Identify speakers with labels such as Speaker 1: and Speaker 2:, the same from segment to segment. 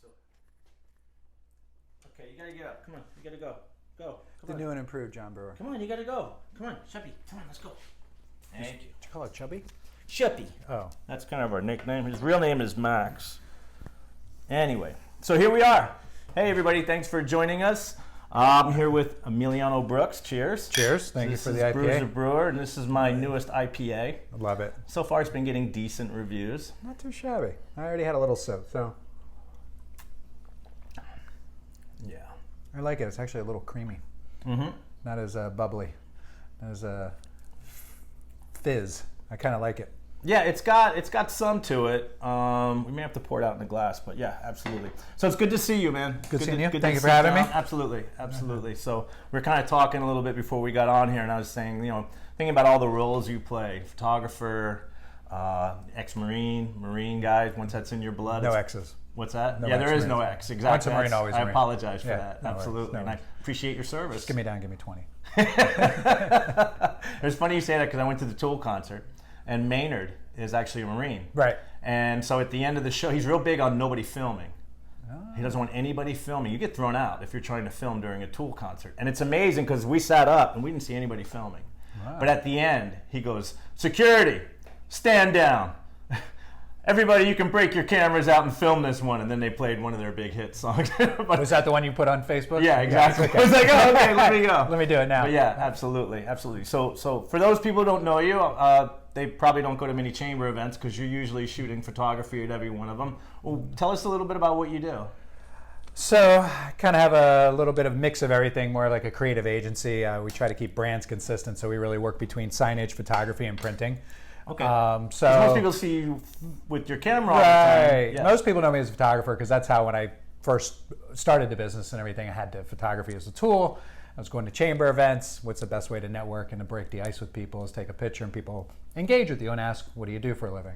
Speaker 1: So, okay, you gotta get up. Come on, you gotta go. Go. Come
Speaker 2: The
Speaker 1: on.
Speaker 2: new and improved John Brewer.
Speaker 1: Come on, you gotta go. Come on, Chubby. Come on, let's go. Thank you.
Speaker 2: Did you call it Chubby?
Speaker 1: Chubby.
Speaker 2: Oh.
Speaker 1: That's kind of our nickname. His real name is Max. Anyway, so here we are. Hey, everybody, thanks for joining us. I'm here with Emiliano Brooks. Cheers.
Speaker 2: Cheers. Thank you for the IPA.
Speaker 1: This is Brewer, and this is my newest IPA.
Speaker 2: I love it.
Speaker 1: So far, it's been getting decent reviews.
Speaker 2: Not too shabby. I already had a little sip, so.
Speaker 1: Yeah.
Speaker 2: I like it. It's actually a little creamy.
Speaker 1: Mm-hmm.
Speaker 2: Not as bubbly. Not as fizz. I kind of like it.
Speaker 1: Yeah, it's got some to it. We may have to pour it out in a glass, but yeah, absolutely. So it's good to see you, man.
Speaker 2: Good seeing you.
Speaker 1: Good
Speaker 2: Thank
Speaker 1: to
Speaker 2: you for
Speaker 1: sit
Speaker 2: having
Speaker 1: down.
Speaker 2: me.
Speaker 1: Absolutely, absolutely. So we're kind of talking a little bit before we got on here, and I was saying, thinking about all the roles you play: photographer, ex-marine, marine guy. Once that's in your blood.
Speaker 2: No X's.
Speaker 1: What's that?
Speaker 2: No
Speaker 1: yeah, there is
Speaker 2: ex-marines.
Speaker 1: no X. Exactly.
Speaker 2: Once a Marine, always a
Speaker 1: I
Speaker 2: Marine.
Speaker 1: apologize for
Speaker 2: Yeah,
Speaker 1: that.
Speaker 2: no
Speaker 1: Absolutely,
Speaker 2: worries, no
Speaker 1: and I
Speaker 2: worries.
Speaker 1: appreciate your service.
Speaker 2: Just give me down. Give me 20.
Speaker 1: It's funny you say that because I went to the Tool concert, and Maynard is actually a Marine.
Speaker 2: Right.
Speaker 1: And so at the end of the show, he's real big on nobody filming.
Speaker 2: Oh.
Speaker 1: He doesn't want anybody filming. You get thrown out if you're trying to film during a Tool concert. And it's amazing because we sat up and we didn't see anybody filming.
Speaker 2: Wow.
Speaker 1: But at the end, he goes, "Security, stand down. Everybody, you can break your cameras out and film this one." And then they played one of their big hit songs. But,
Speaker 2: Was that the one you put on Facebook?
Speaker 1: yeah, exactly.
Speaker 2: Okay.
Speaker 1: I was like, oh, okay, let me go.
Speaker 2: Let me do it now.
Speaker 1: But yeah, absolutely, absolutely. So for those people who don't know you, they probably don't go to many chamber events because you're usually shooting photography at every one of them. Well, tell us a little bit about what you do.
Speaker 2: So I kind of have a little bit of mix of everything, more like a creative agency. We try to keep brands consistent, so we really work between signage, photography, and printing.
Speaker 1: Okay.
Speaker 2: So
Speaker 1: 'Cause most people see you with your camera all the time.
Speaker 2: right.
Speaker 1: Yeah.
Speaker 2: Most people know me as a photographer because that's how when I first started the business and everything, I had to photography as a tool. I was going to chamber events. What's the best way to network and to break the ice with people is take a picture and people engage with you and ask, what do you do for a living?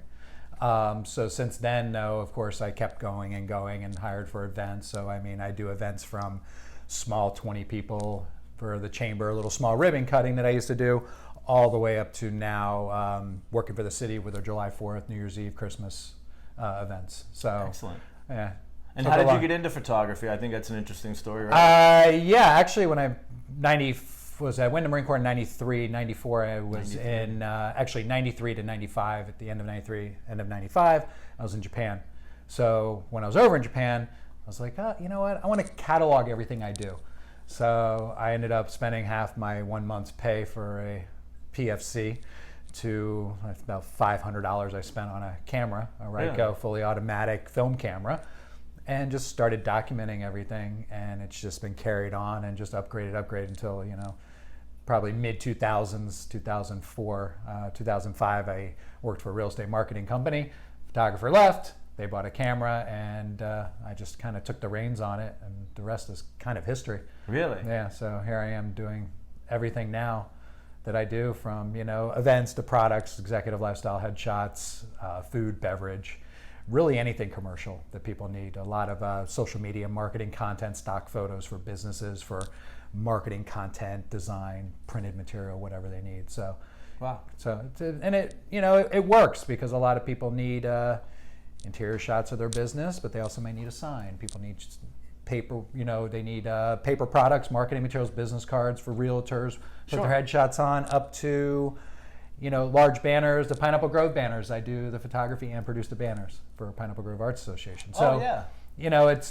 Speaker 2: So since then, though, of course, I kept going and hired for events. So, I mean, I do events from small 20 people for the chamber, a little small ribbon cutting that I used to do, all the way up to now working for the city with their July 4th, New Year's Eve, Christmas events. So,
Speaker 1: Excellent.
Speaker 2: yeah.
Speaker 1: And
Speaker 2: Took
Speaker 1: how
Speaker 2: a
Speaker 1: did you
Speaker 2: lot.
Speaker 1: get into photography? I think that's an interesting story, right?
Speaker 2: Yeah, actually, when I went to the Marine Corps in 93, 94, I was
Speaker 1: 93.
Speaker 2: in, actually 93 to 95, at the end of 93, end of 95, I was in Japan. So when I was over in Japan, I was like, you know what, I want to catalog everything I do. So I ended up spending half my 1 month's pay for a PFC to about $500 I spent on a camera, a Ryko fully automatic film camera, and just started documenting everything, and it's just been carried on and just upgraded until, probably mid-2000s, 2004, 2005, I worked for a real estate marketing company. Photographer left, they bought a camera, and I just kind of took the reins on it, and the rest is kind of history.
Speaker 1: Really?
Speaker 2: Yeah, so here I am doing everything now that I do, from events to products, executive lifestyle headshots, food, beverage, really anything commercial that people need. A lot of social media marketing content, stock photos for businesses, for marketing content, design, printed material, whatever they need. So,
Speaker 1: Wow.
Speaker 2: so it works because a lot of people need interior shots of their business, but they also may need a sign. People need paper, they need paper products, marketing materials, business cards for realtors, put
Speaker 1: Sure.
Speaker 2: their headshots on, up to large banners, the Pineapple Grove banners. I do the photography and produce the banners for Pineapple Grove Arts Association. So,
Speaker 1: Oh, yeah.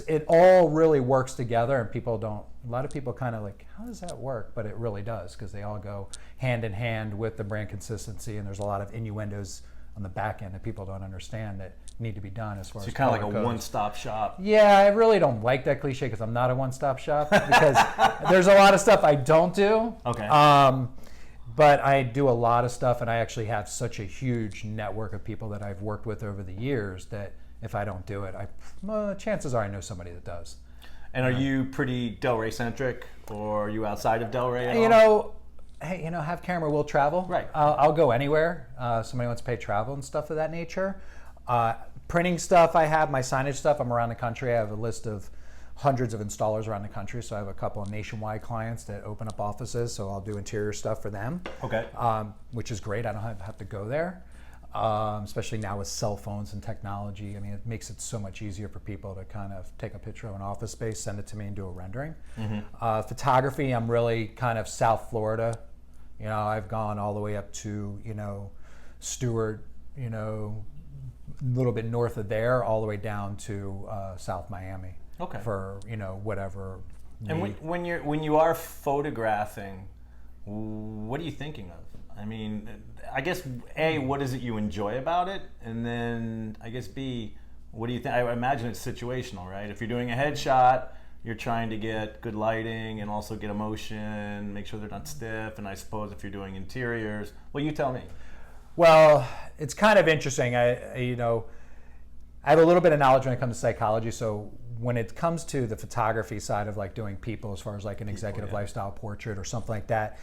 Speaker 2: it all really works together, and a lot of people kind of like, how does that work? But it really does, because they all go hand in hand with the brand consistency, and there's a lot of innuendos on the back end that people don't understand that need to be done as far
Speaker 1: So
Speaker 2: as
Speaker 1: you're kind of like
Speaker 2: color
Speaker 1: a
Speaker 2: codes.
Speaker 1: one-stop shop.
Speaker 2: Yeah, I really don't like that cliche because I'm not a one-stop shop, because there's a lot of stuff I don't do.
Speaker 1: Okay.
Speaker 2: But I do a lot of stuff, and I actually have such a huge network of people that I've worked with over the years that if I don't do it, chances are I know somebody that does.
Speaker 1: And are you pretty Delray centric, or are you outside of Delray at all?
Speaker 2: Hey, have camera, we'll travel.
Speaker 1: Right.
Speaker 2: I'll go anywhere. Somebody wants to pay travel and stuff of that nature. Printing stuff, I have my signage stuff. I'm around the country. I have a list of hundreds of installers around the country. So I have a couple of nationwide clients that open up offices. So I'll do interior stuff for them.
Speaker 1: Okay.
Speaker 2: Which is great. I don't have to go there. especially now with cell phones and technology. I mean, it makes it so much easier for people to kind of take a picture of an office space, send it to me, and do a rendering. Photography, I'm really kind of South Florida. You know, I've gone all the way up to, you know, Stewart, you know, a little bit north of there, all the way down to South Miami.
Speaker 1: Okay.
Speaker 2: For, you know, whatever.
Speaker 1: And when you are photographing, what are you thinking of? I mean, I guess A, what is it you enjoy about it, and then I guess B, what do you think? I imagine it's situational, right? If you're doing a headshot, you're trying to get good lighting and also get emotion, make sure they're not stiff. And I suppose if you're doing interiors, well, you tell me.
Speaker 2: Well, it's kind of interesting. I have a little bit of knowledge when it comes to psychology. So when it comes to the photography side of like doing people, as far as like an executive lifestyle portrait or something like that,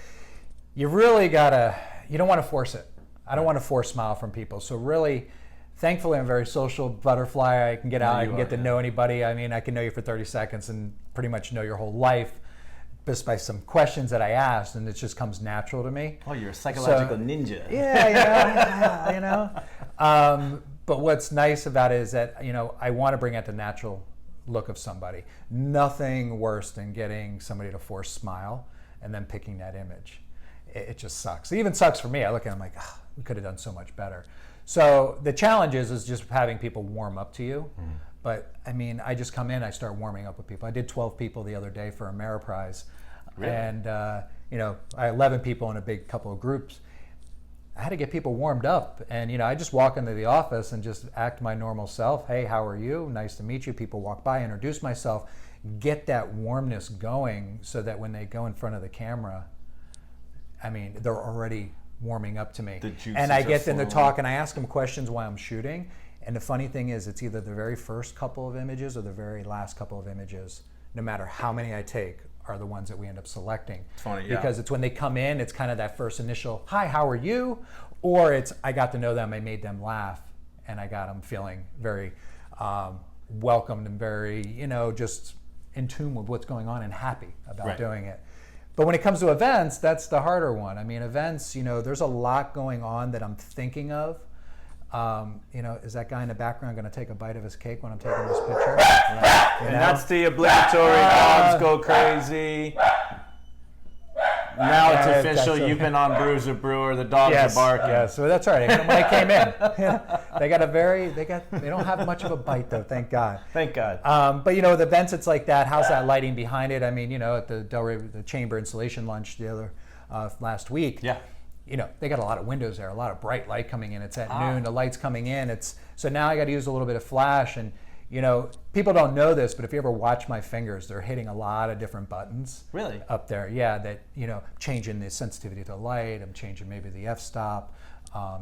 Speaker 2: you really you don't want to force it. I don't want to force smile from people. So really, thankfully, I'm a very social butterfly. I can get out, I can get to know anybody. I mean, I can know you for 30 seconds and pretty much know your whole life just by some questions that I asked, and it just comes natural to me.
Speaker 1: Oh, you're a psychological ninja.
Speaker 2: Yeah, you know. But what's nice about it is that, you know, I want to bring out the natural look of somebody. Nothing worse than getting somebody to force smile and then picking that image. It just sucks. It even sucks for me. I look at it, I'm like, oh, we could have done so much better. So the challenge is just having people warm up to you. But I mean, I just come in, I start warming up with people. I did 12 people the other day for Ameriprise.
Speaker 1: Really?
Speaker 2: And, you know, I had 11 people in a big couple of groups. I had to get people warmed up. And, you know, I just walk into the office and just act my normal self. Hey, how are you? Nice to meet you. People walk by, introduce myself, get that warmness going so that when they go in front of the camera, I mean, they're already warming up to me. And I get them to talk, and I ask them questions while I'm shooting. And the funny thing is, it's either the very first couple of images or the very last couple of images, no matter how many I take, are the ones that we end up selecting.
Speaker 1: Funny, yeah.
Speaker 2: Because it's when they come in, it's kind of that first initial, hi, how are you? Or it's, I got to know them, I made them laugh, and I got them feeling very welcomed and very, you know, just in tune with what's going on and happy about doing it. But when it comes to events, that's the harder one. I mean, events, you know, there's a lot going on that I'm thinking of. You know, is that guy in the background going to take a bite of his cake when I'm taking this picture?
Speaker 1: And that's the obligatory dogs go crazy. Now it's official. You've been on Brews or Brewer. The dogs are barking.
Speaker 2: Yes, so that's right. When I came in, they don't have much of a bite though, thank God.
Speaker 1: Thank God.
Speaker 2: But you know, the events, it's like that. How's that lighting behind it? I mean, you know, at the Delray, the Chamber installation lunch last week.
Speaker 1: Yeah.
Speaker 2: You know, they got a lot of windows there, a lot of bright light coming in. It's at noon, the light's coming in. So now I got to use a little bit of flash. And, you know, people don't know this, but if you ever watch my fingers, they're hitting a lot of different buttons.
Speaker 1: Really?
Speaker 2: Up there. Yeah, that, you know, changing the sensitivity to the light. I'm changing maybe the f-stop,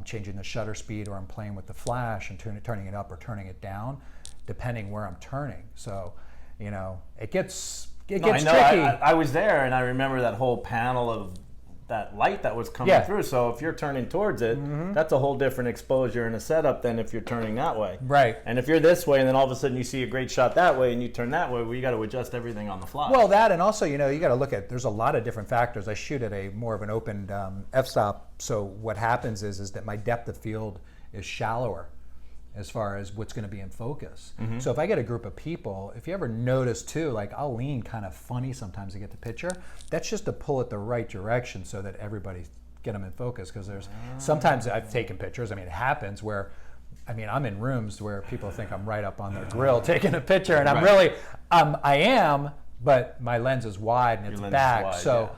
Speaker 2: changing the shutter speed, or I'm playing with the flash and turning it up or turning it down, depending where I'm turning. So, you know, it gets tricky.
Speaker 1: I was there, and I remember that whole panel of that light that was coming through. So if you're turning towards it, that's a whole different exposure and a setup than if you're turning that way.
Speaker 2: Right.
Speaker 1: And if you're this way and then all of a sudden you see a great shot that way and you turn that way, well, you got to adjust everything on the fly.
Speaker 2: Well, that, and also, you know, you got to look at, there's a lot of different factors. I shoot at a more of an open f-stop. So what happens is that my depth of field is shallower as far as what's going to be in focus. So if I get a group of people, if you ever notice too, like I'll lean kind of funny sometimes to get the picture. That's just to pull it the right direction so that everybody get them in focus. Because there's sometimes I've taken pictures. I mean, it happens where, I mean, I'm in rooms where people think I'm right up on their grill taking a picture, and I'm really, I am, but my lens is wide and it's back, so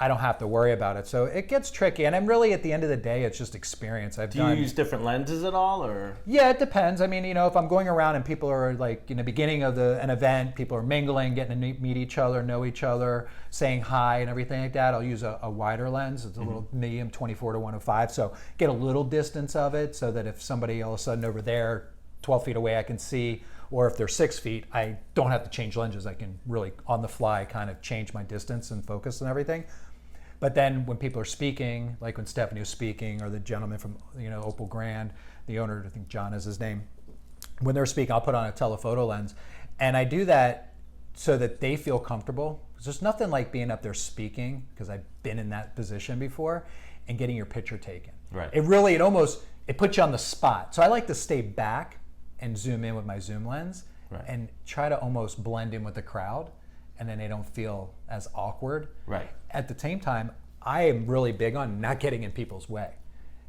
Speaker 2: I don't have to worry about it. So it gets tricky, and I'm really, at the end of the day, it's just experience.
Speaker 1: Do you use different lenses at all, or?
Speaker 2: Yeah, it depends. I mean, you know, if I'm going around and people are like, in the beginning of an event, people are mingling, getting to meet each other, know each other, saying hi and everything like that, I'll use a wider lens. It's a little medium, 24 to 105, so get a little distance of it so that if somebody all of a sudden over there, 12 feet away, I can see, or if they're 6 feet, I don't have to change lenses. I can really, on the fly, kind of change my distance and focus and everything. But then when people are speaking, like when Stephanie was speaking, or the gentleman from, you know, Opal Grand, the owner, I think John is his name, when they're speaking, I'll put on a telephoto lens. And I do that so that they feel comfortable. Because there's nothing like being up there speaking, because I've been in that position before, and getting your picture taken.
Speaker 1: Right.
Speaker 2: It it puts you on the spot. So I like to stay back and zoom in with my zoom lens and try to almost blend in with the crowd, and then they don't feel as awkward.
Speaker 1: Right.
Speaker 2: At the same time, I am really big on not getting in people's way.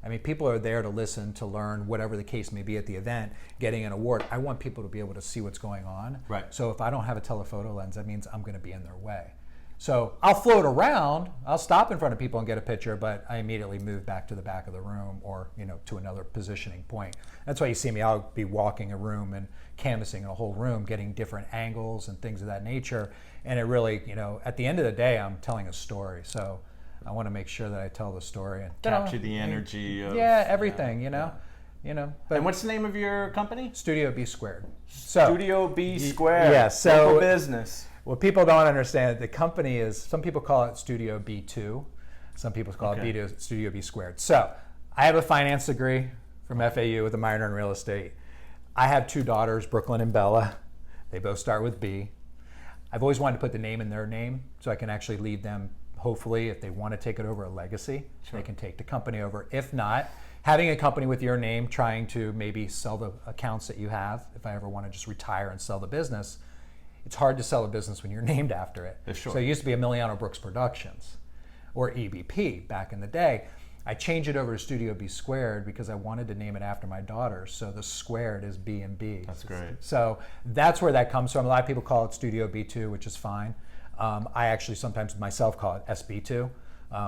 Speaker 2: I mean, people are there to listen, to learn, whatever the case may be at the event, getting an award. I want people to be able to see what's going on.
Speaker 1: Right.
Speaker 2: So if I don't have a telephoto lens, that means I'm going to be in their way. So I'll float around, I'll stop in front of people and get a picture, but I immediately move back to the back of the room or, to another positioning point. That's why you see me, I'll be walking a room and canvassing a whole room, getting different angles and things of that nature. And it really, at the end of the day, I'm telling a story. So I want to make sure that I tell the story and
Speaker 1: capture the energy of
Speaker 2: everything, But
Speaker 1: and what's the name of your company?
Speaker 2: Studio B Squared.
Speaker 1: Studio B Squared.
Speaker 2: Yeah, so
Speaker 1: local business.
Speaker 2: What people don't understand, the company is, some people call it Studio B2, some people call it B2, Studio B Squared. So I have a finance degree from FAU with a minor in real estate. I have 2 daughters, Brooklyn and Bella. They both start with B. I've always wanted to put the name in their name so I can actually leave them, hopefully, if they want to take it over, a legacy. Sure. They can take the company over. If not, having a company with your name, trying to maybe sell the accounts that you have, if I ever want to just retire and sell the business, it's hard to sell a business when you're named after it.
Speaker 1: Sure.
Speaker 2: So it used to be Emiliano Brooks Productions, or EBP back in the day. I changed it over to Studio B Squared because I wanted to name it after my daughters. So the squared is B and B.
Speaker 1: That's great.
Speaker 2: So that's where that comes from. A lot of people call it Studio B2, which is fine. I actually sometimes myself call it SB2.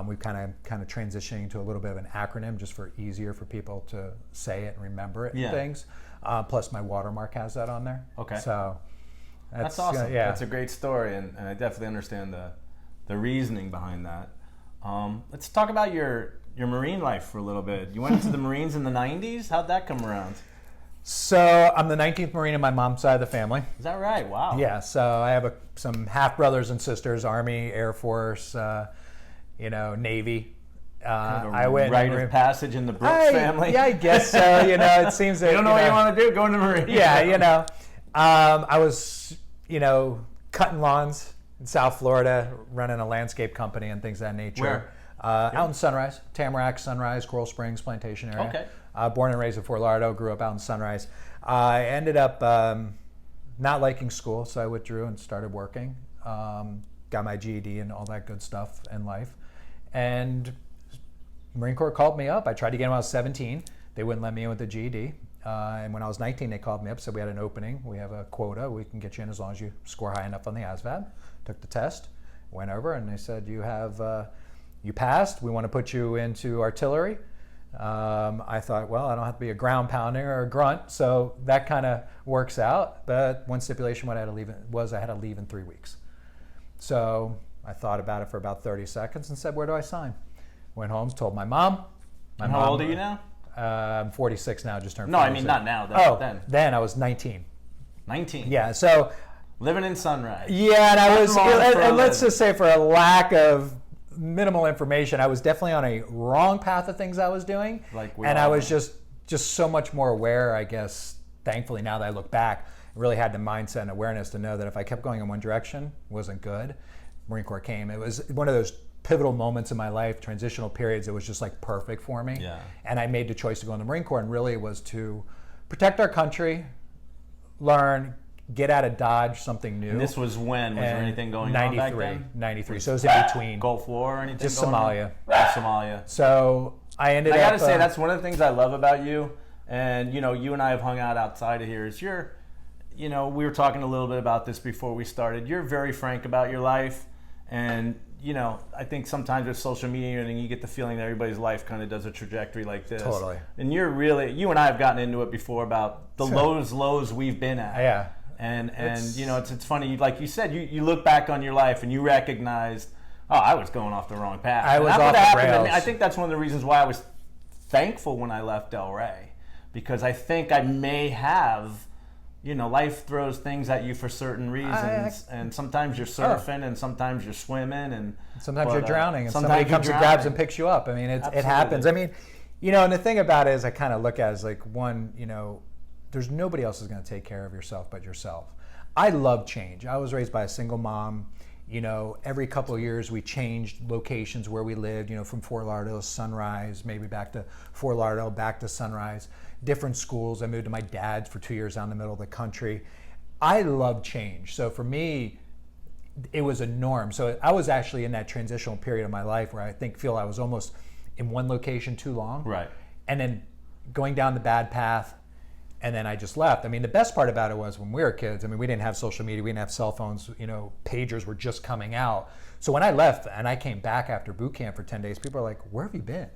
Speaker 2: We've kind of transitioning to a little bit of an acronym just for easier for people to say it and remember it and things. Plus my watermark has that on there.
Speaker 1: Okay.
Speaker 2: So
Speaker 1: that's awesome. That's a great story, and I definitely understand the reasoning behind that. Let's talk about your Marine life for a little bit. You went into the Marines in the 90s? How'd that come around?
Speaker 2: So I'm the 19th Marine in my mom's side of the family.
Speaker 1: Is that right? Wow.
Speaker 2: Yeah, so I have some half brothers and sisters, Army, Air Force, Navy.
Speaker 1: I went rite of passage in the Brooks family.
Speaker 2: Yeah, I guess so. It seems that
Speaker 1: you don't know what you want to do. Go in the Marine.
Speaker 2: Yeah, I was, cutting lawns in South Florida, running a landscape company and things of that nature.
Speaker 1: Where?
Speaker 2: Out in Sunrise, Tamarack, Sunrise, Coral Springs Plantation area.
Speaker 1: Okay.
Speaker 2: Born and raised in Fort Lauderdale, grew up out in Sunrise. I ended up not liking school, so I withdrew and started working. Got my GED and all that good stuff in life. And Marine Corps called me up. I tried to get in when I was 17. They wouldn't let me in with the GED. And when I was 19, they called me up, said we had an opening. We have a quota. We can get you in as long as you score high enough on the ASVAB. Took the test, went over, and they said, you passed. We want to put you into artillery. I thought, well, I don't have to be a ground pounder or a grunt, so that kind of works out. But one stipulation I had to leave in 3 weeks. So I thought about it for about 30 seconds and said, where do I sign? Went home, told my mom.
Speaker 1: How old are you now?
Speaker 2: I'm 46 now, just turned 46.
Speaker 1: No, I mean not now.
Speaker 2: Then I was 19.
Speaker 1: 19?
Speaker 2: Yeah, so.
Speaker 1: Living in Sunrise.
Speaker 2: Yeah, and I was, and let's just say for a lack of minimal information, I was definitely on a wrong path of things I was doing. I was just so much more aware, I guess, thankfully now that I look back, I really had the mindset and awareness to know that if I kept going in one direction, it wasn't good. Marine Corps came. It was one of those pivotal moments in my life, transitional periods. It was just like perfect for me.
Speaker 1: Yeah.
Speaker 2: And I made the choice to go in the Marine Corps, and really it was to protect our country, learn, get out of Dodge, something new.
Speaker 1: And this was when? Was there anything going on back then?
Speaker 2: 93. So it was in between.
Speaker 1: Gulf War or anything?
Speaker 2: Just Somalia.
Speaker 1: Somalia.
Speaker 2: So I ended up...
Speaker 1: I got to say, that's one of the things I love about you. And, you and I have hung out outside of here. Is we were talking a little bit about this before we started. You're very frank about your life. And, I think sometimes with social media and you get the feeling that everybody's life kind of does a trajectory like this.
Speaker 2: Totally.
Speaker 1: And you and I have gotten into it before about the lows we've been at.
Speaker 2: Yeah.
Speaker 1: And it's funny, like you said, you look back on your life and you recognized, I was going off the wrong path.
Speaker 2: I was off the rails.
Speaker 1: I think that's one of the reasons why I was thankful when I left Delray, because I think I may have, life throws things at you for certain reasons, and sometimes you're surfing, and sometimes you're swimming, and
Speaker 2: sometimes you're drowning, and somebody comes and grabs and picks you up. I mean, it happens. I mean, and the thing about it is, I kind of look at it as like one, there's nobody else is going to take care of yourself but yourself. I love change. I was raised by a single mom. You know, every couple of years we changed locations where we lived, you know, from Fort Lauderdale to Sunrise, maybe back to Fort Lauderdale, back to Sunrise, different schools. I moved to my dad's for 2 years out in the middle of the country. I love change. So for me, it was a norm. So I was actually in that transitional period of my life where I feel I was almost in one location too long.
Speaker 1: Right.
Speaker 2: And then going down the bad path, and then I just left. I mean, the best part about it was when we were kids, I mean, we didn't have social media, we didn't have cell phones, you know, pagers were just coming out. So when I left and I came back after boot camp for 10 days, people are like, where have you been?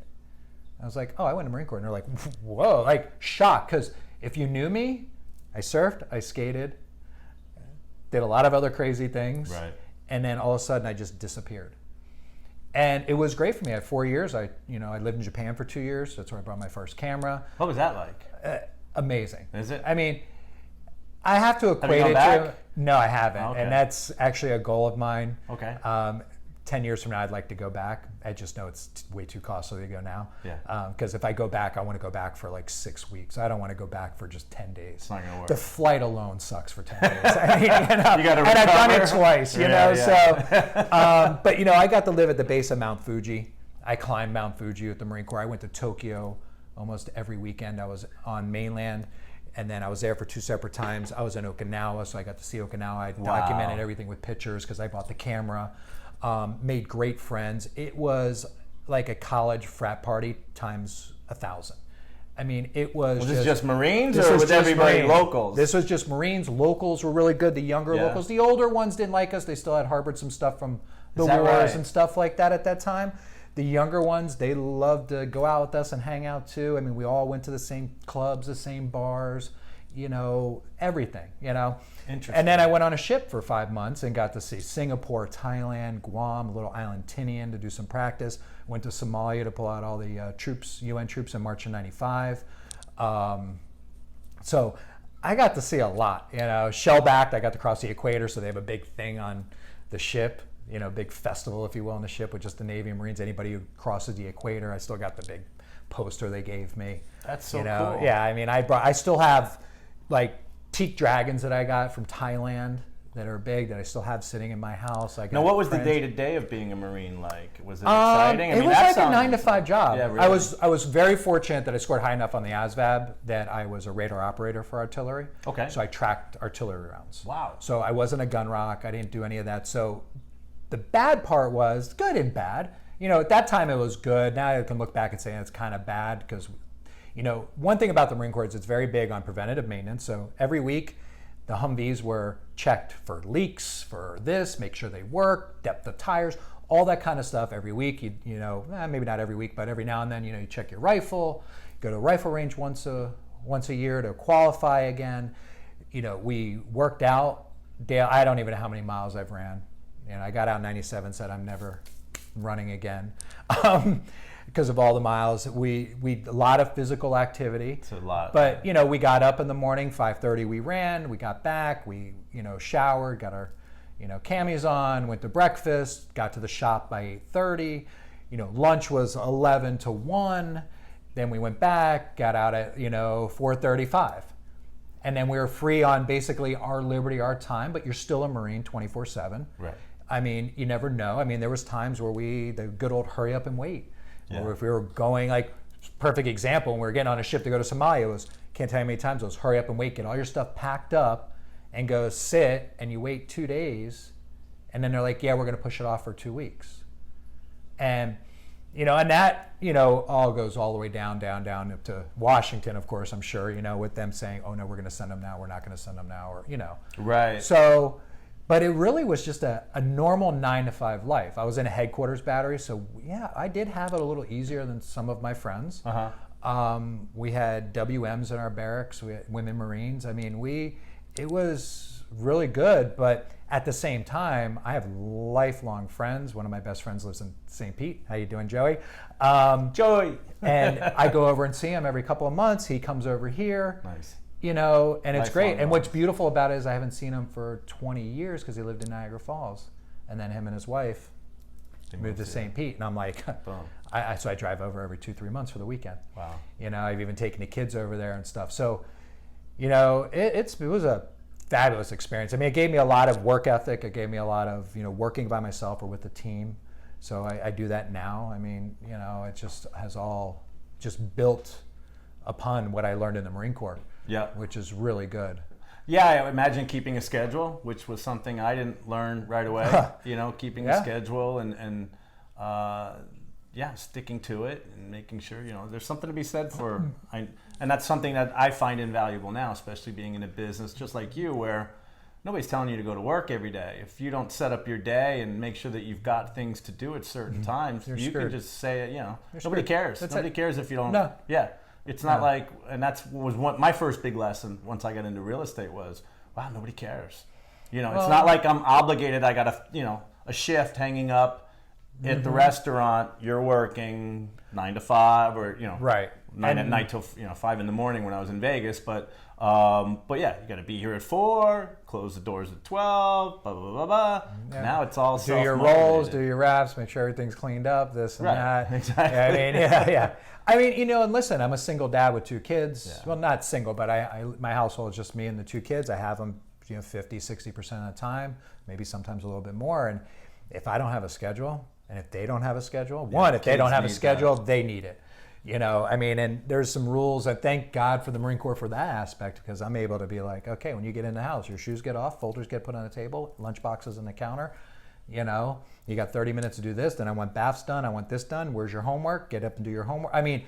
Speaker 2: I was like, oh, I went to Marine Corps. And they're like, whoa, like shocked. Because if you knew me, I surfed, I skated, did a lot of other crazy things.
Speaker 1: Right.
Speaker 2: And then all of a sudden I just disappeared. And it was great for me. I had 4 years. I lived in Japan for 2 years. That's where I brought my first camera.
Speaker 1: What was that like?
Speaker 2: Amazing.
Speaker 1: Is it?
Speaker 2: I mean, I have to equate
Speaker 1: Have you gone
Speaker 2: it
Speaker 1: back?
Speaker 2: to. No, I haven't.
Speaker 1: Okay.
Speaker 2: And that's actually a goal of mine.
Speaker 1: Okay.
Speaker 2: 10 years from now, I'd like to go back. I just know it's way too costly to go now.
Speaker 1: Yeah.
Speaker 2: Because if I go back, I want to go back for like 6 weeks. I don't want to go back for just 10 days. It's
Speaker 1: not gonna work.
Speaker 2: The flight alone sucks for 10 days. I mean,
Speaker 1: You gotta
Speaker 2: and I've done it
Speaker 1: recover.
Speaker 2: twice, you
Speaker 1: Yeah,
Speaker 2: know.
Speaker 1: yeah.
Speaker 2: So, but I got to live at the base of Mount Fuji. I climbed Mount Fuji with the Marine Corps. I went to Tokyo almost every weekend. I was on mainland. And then I was there for 2 separate times. I was in Okinawa, so I got to see Okinawa. I documented everything with pictures because I bought the camera. Made great friends. It was like a college frat party times 1,000. I mean, it was.
Speaker 1: Was this just Marines
Speaker 2: this
Speaker 1: or
Speaker 2: was
Speaker 1: was
Speaker 2: just
Speaker 1: everybody
Speaker 2: Marines.
Speaker 1: locals?
Speaker 2: This was just Marines. Locals were really good. The younger
Speaker 1: Yeah.
Speaker 2: locals. The older ones didn't like us. They still had harbored some stuff from the
Speaker 1: Is that
Speaker 2: wars
Speaker 1: right?
Speaker 2: and stuff like that at that time. The younger ones, they loved to go out with us and hang out too. I mean, we all went to the same clubs, the same bars, everything,
Speaker 1: Interesting.
Speaker 2: And then I went on a ship for 5 months and got to see Singapore, Thailand, Guam, a little island Tinian to do some practice. Went to Somalia to pull out all the UN troops in March of '95. So I got to see a lot, shell-backed. I got to cross the equator, so they have a big thing on the ship, big festival, if you will, on the ship with just the Navy and Marines. Anybody who crosses the equator, I still got the big poster they gave me.
Speaker 1: That's so cool.
Speaker 2: Yeah, I mean, I still have like teak dragons that I got from Thailand that are big that I still have sitting in my house.
Speaker 1: Now, what was the day-to-day of being a Marine like? Was it exciting?
Speaker 2: It was like a 9 to 5 job.
Speaker 1: Yeah, really.
Speaker 2: I was very fortunate that I scored high enough on the ASVAB that I was a radar operator for artillery.
Speaker 1: Okay.
Speaker 2: So I tracked artillery rounds.
Speaker 1: Wow.
Speaker 2: So I wasn't a gun rock. I didn't do any of that. So the bad part was good and bad. At that time it was good. Now I can look back and say it's kind of bad because, one thing about the Marine Corps is it's very big on preventative maintenance. So every week the Humvees were checked for leaks, for this, make sure they work, depth of tires, all that kind of stuff every week. Maybe not every week, but every now and then, you check your rifle, go to a rifle range once a year to qualify again. We worked out. Dale, I don't even know how many miles I've ran. I got out in 97, said I'm never running again because of all the miles. We a lot of physical activity.
Speaker 1: It's a lot.
Speaker 2: But we got up in the morning, 5:30 we ran, we got back, we showered, got our camis on, went to breakfast, got to the shop by 8:30. Lunch was 11 to 1. Then we went back, got out at 4:35. And then we were free on basically our liberty, our time, but you're still a Marine 24/7.
Speaker 1: Right.
Speaker 2: I mean, you never know. I mean, there was times where the good old hurry up and wait.
Speaker 1: Yeah.
Speaker 2: Or if we were going, like, perfect example, when we were getting on a ship to go to Somalia, can't tell you how many times it was hurry up and wait, get all your stuff packed up and go sit, and you wait 2 days, and then they're like, yeah, we're going to push it off for 2 weeks. And, and that, all goes all the way down up to Washington, of course, I'm sure, with them saying, oh no, we're going to send them now, we're not going to send them now, or,
Speaker 1: Right.
Speaker 2: So, but it really was just a normal 9 to 5 life. I was in a headquarters battery, so yeah, I did have it a little easier than some of my friends.
Speaker 1: Uh-huh.
Speaker 2: We had WMs in our barracks, we had women Marines. I mean, it was really good, but at the same time, I have lifelong friends. One of my best friends lives in St. Pete. How you doing, Joey?
Speaker 1: Joey!
Speaker 2: And I go over and see him every couple of months. He comes over here.
Speaker 1: Nice.
Speaker 2: And it's great.
Speaker 1: Lifelong
Speaker 2: And what's beautiful about it is I haven't seen him for 20 years because he lived in Niagara Falls. And then him and his wife moved to St. Pete. And I'm like,
Speaker 1: Boom.
Speaker 2: so I drive over every 2-3 months for the weekend.
Speaker 1: Wow.
Speaker 2: I've even taken the kids over there and stuff. So, it was a fabulous experience. I mean, it gave me a lot of work ethic. It gave me a lot of, working by myself or with a team. So I do that now. I mean, it just has all just built upon what I learned in the Marine Corps, which is really good.
Speaker 1: Yeah, I imagine keeping a schedule, which was something I didn't learn right away. Keeping a schedule and sticking to it and making sure, there's something to be said for, and that's something that I find invaluable now, especially being in a business just like you, where nobody's telling you to go to work every day. If you don't set up your day and make sure that you've got things to do at certain times, you can just say, nobody cares. Nobody cares if you don't. No. Yeah. It's not like, and was my first big lesson once I got into real estate was, wow, nobody cares. It's not like I'm obligated. I got a shift hanging up at the restaurant. You're working 9 to 5, or 9 at night till 5 in the morning when I was in Vegas. But yeah, you got to be here at 4. Close the doors at 12. Blah blah blah blah. Yeah. Now it's all
Speaker 2: do your rolls, do your wraps, make sure everything's cleaned up. This and that.
Speaker 1: Exactly.
Speaker 2: I mean, and listen, I'm a single dad with 2 kids. Yeah. Well, not single, but my household is just me and the 2 kids. I have them, 50, 60% of the time, maybe sometimes a little bit more. And if I don't have a schedule, and if they don't have a schedule, if they don't have a schedule, they need it. And there's some rules. I thank God for the Marine Corps for that aspect, because I'm able to be like, okay, when you get in the house, your shoes get off, folders get put on the table, lunch boxes on the counter. You got 30 minutes to do this, then I want baths done, I want this done, where's your homework? Get up and do your homework. I mean,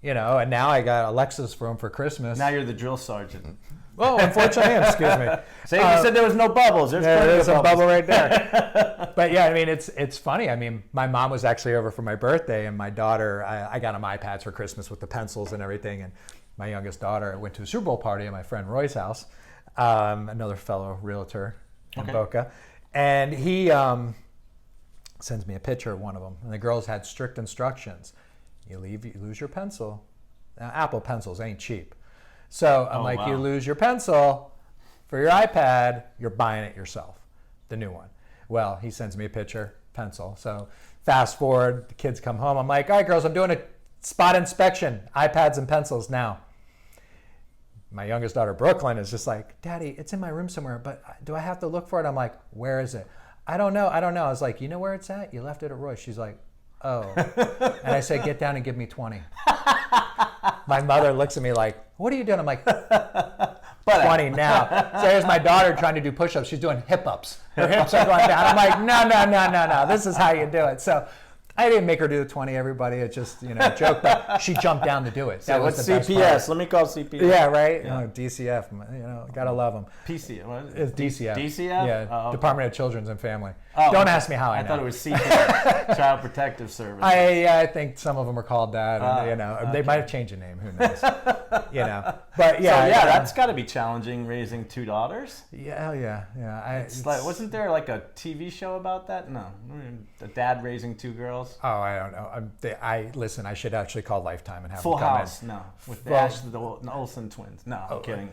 Speaker 2: and now I got Alexis for him for Christmas.
Speaker 1: Now you're the drill sergeant.
Speaker 2: Well, unfortunately, excuse me.
Speaker 1: So you said there was no bubbles.
Speaker 2: There's a bubble right there. But yeah, I mean, it's funny. I mean, my mom was actually over for my birthday, and my daughter, I got them iPads for Christmas with the pencils and everything. And my youngest daughter went to a Super Bowl party at my friend Roy's house, another fellow realtor in Boca. And he sends me a picture of one of them. And the girls had strict instructions. You lose your pencil. Now, Apple pencils ain't cheap. So I'm you lose your pencil for your iPad, you're buying it yourself, the new one. Well, he sends me a picture, pencil. So fast forward, the kids come home. I'm like, all right, girls, I'm doing a spot inspection, iPads and pencils now. My youngest daughter, Brooklyn, is just like, Daddy, it's in my room somewhere, but do I have to look for it? I'm like, where is it? I don't know. I was like, you know where it's at? You left it at Roy. She's like, oh. And I said, get down and give me 20. My mother looks at me like, what are you doing? I'm like, 20 now. So here's my daughter trying to do push-ups. She's doing hip-ups. Her hips are going down. I'm like, no. This is how you do it. So I didn't make her do the 20, everybody. It's just, a joke, but she jumped down to do it.
Speaker 1: That was the CPS? Best part. Let me call CPS.
Speaker 2: Yeah, right? Yeah. DCF, gotta love them.
Speaker 1: PC, what is
Speaker 2: it? It's DCF.
Speaker 1: DCF?
Speaker 2: Yeah,
Speaker 1: okay.
Speaker 2: Department of Children's and Family. Oh, Don't ask me how I know.
Speaker 1: I thought it was CPS, Child Protective Service.
Speaker 2: I think some of them are called that. And, they might have changed the name. Who knows? But yeah.
Speaker 1: So, that's got to be challenging, raising 2 daughters.
Speaker 2: Yeah.
Speaker 1: It's like, wasn't there like a TV show about that? No, a dad raising 2 girls.
Speaker 2: Oh, I don't know. Listen. I should actually call Lifetime and have
Speaker 1: Full
Speaker 2: them come
Speaker 1: House.
Speaker 2: in.
Speaker 1: No, with the Olsen twins. No, I'm kidding.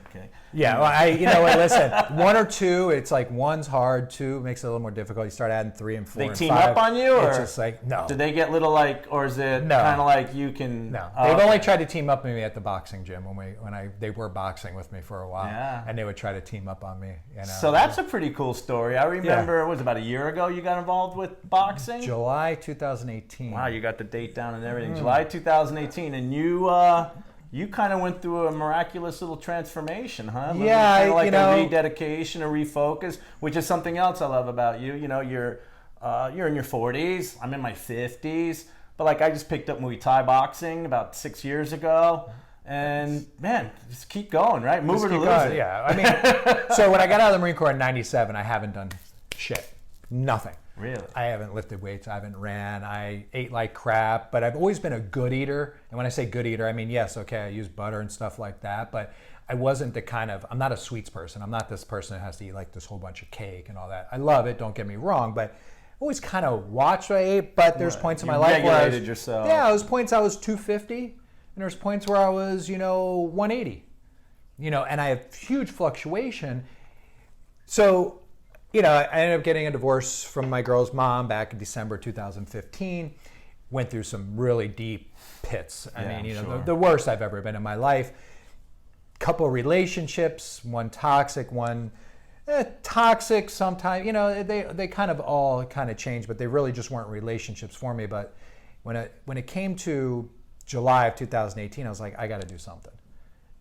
Speaker 2: Yeah, well, you know what? Listen, 1 or 2, it's like 1's hard, 2 makes it a little more difficult. You start adding 3 and 4.
Speaker 1: They
Speaker 2: and
Speaker 1: team
Speaker 2: 5.
Speaker 1: up on you, or
Speaker 2: it's just like no.
Speaker 1: Do they get little or is it kind of like you can?
Speaker 2: No, they've only tried to team up with me at the boxing gym when they were boxing with me for a while, and they would try to team up on me.
Speaker 1: So that's a pretty cool story. I remember it was about a year ago you got involved with boxing.
Speaker 2: July 2018.
Speaker 1: Wow, you got the date down and everything. July 2018, and you kind of went through a miraculous little transformation, huh?
Speaker 2: Yeah,
Speaker 1: kind of like a rededication, a refocus, which is something else I love about you. You're in your 40s. I'm in my 50s. But I just picked up Muay Thai boxing about 6 years ago. And man, just keep going, right? Move it or lose it.
Speaker 2: Yeah, I mean, so when I got out of the Marine Corps in '97, I haven't done shit. Nothing.
Speaker 1: Really?
Speaker 2: I haven't lifted weights. I haven't ran. I ate like crap, but I've always been a good eater. And when I say good eater, I mean, yes, okay, I use butter and stuff like that, but I wasn't I'm not a sweets person. I'm not this person that has to eat like this whole bunch of cake and all that. I love it, don't get me wrong, but always kind of watched what I ate, but there's points in my life where I was,
Speaker 1: yourself.
Speaker 2: Yeah, there's points I was 250, and there's points where I was, 180. And I have huge fluctuation. So, I ended up getting a divorce from my girl's mom back in December 2015. Went through some really deep pits. I mean,
Speaker 1: sure.
Speaker 2: the worst I've ever been in my life. couple relationships, one toxic, one toxic sometimes. You know, they kind of all kind of changed, but they really just weren't relationships for me. But when it came to July of 2018, I was like, I got to do something.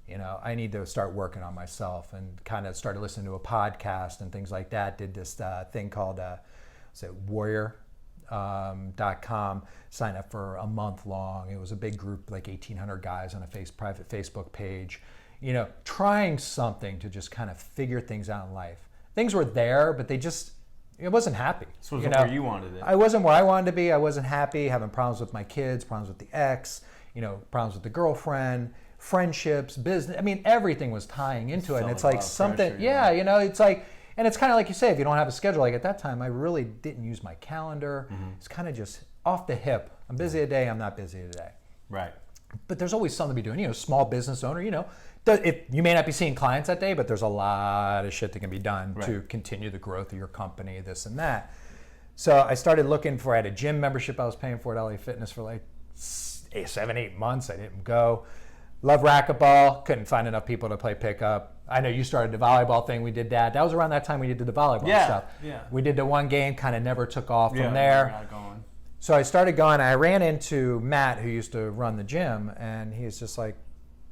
Speaker 2: You know, I need to start working on myself, and kind of started listening to a podcast and things like that. Did this thing called warrior.com, sign up for a month long. It was a big group, like 1,800 guys on a private Facebook page, you know, trying something to just kind of figure things out in life. Things were there, but it wasn't happy.
Speaker 1: This wasn't where you wanted it.
Speaker 2: I wasn't where I wanted to be. I wasn't happy, having problems with my kids, problems with the ex, you know, problems with the girlfriend, friendships, business. I mean, everything was tying into it. And it's like something, pressure, yeah, you know, it's like, and it's kind of like you say, if you don't have a schedule, like at that time, I really didn't use my calendar. It's kind of just off the hip. I'm busy today, I'm not busy today.
Speaker 1: Right.
Speaker 2: But there's always something to be doing. You know, small business owner, you know, if you may not be seeing clients that day, but there's a lot of shit that can be done to continue the growth of your company, this and that. So I started looking I had a gym membership I was paying for at LA Fitness for like 7-8 months. I didn't go. Love racquetball. Couldn't find enough people to play pickup. I know you started the volleyball thing. We did that. That was around that time we did the volleyball stuff. Yeah. We did the one game, kind of never took off from there. Got going. So I started going. I ran into Matt, who used to run the gym, and he's just like,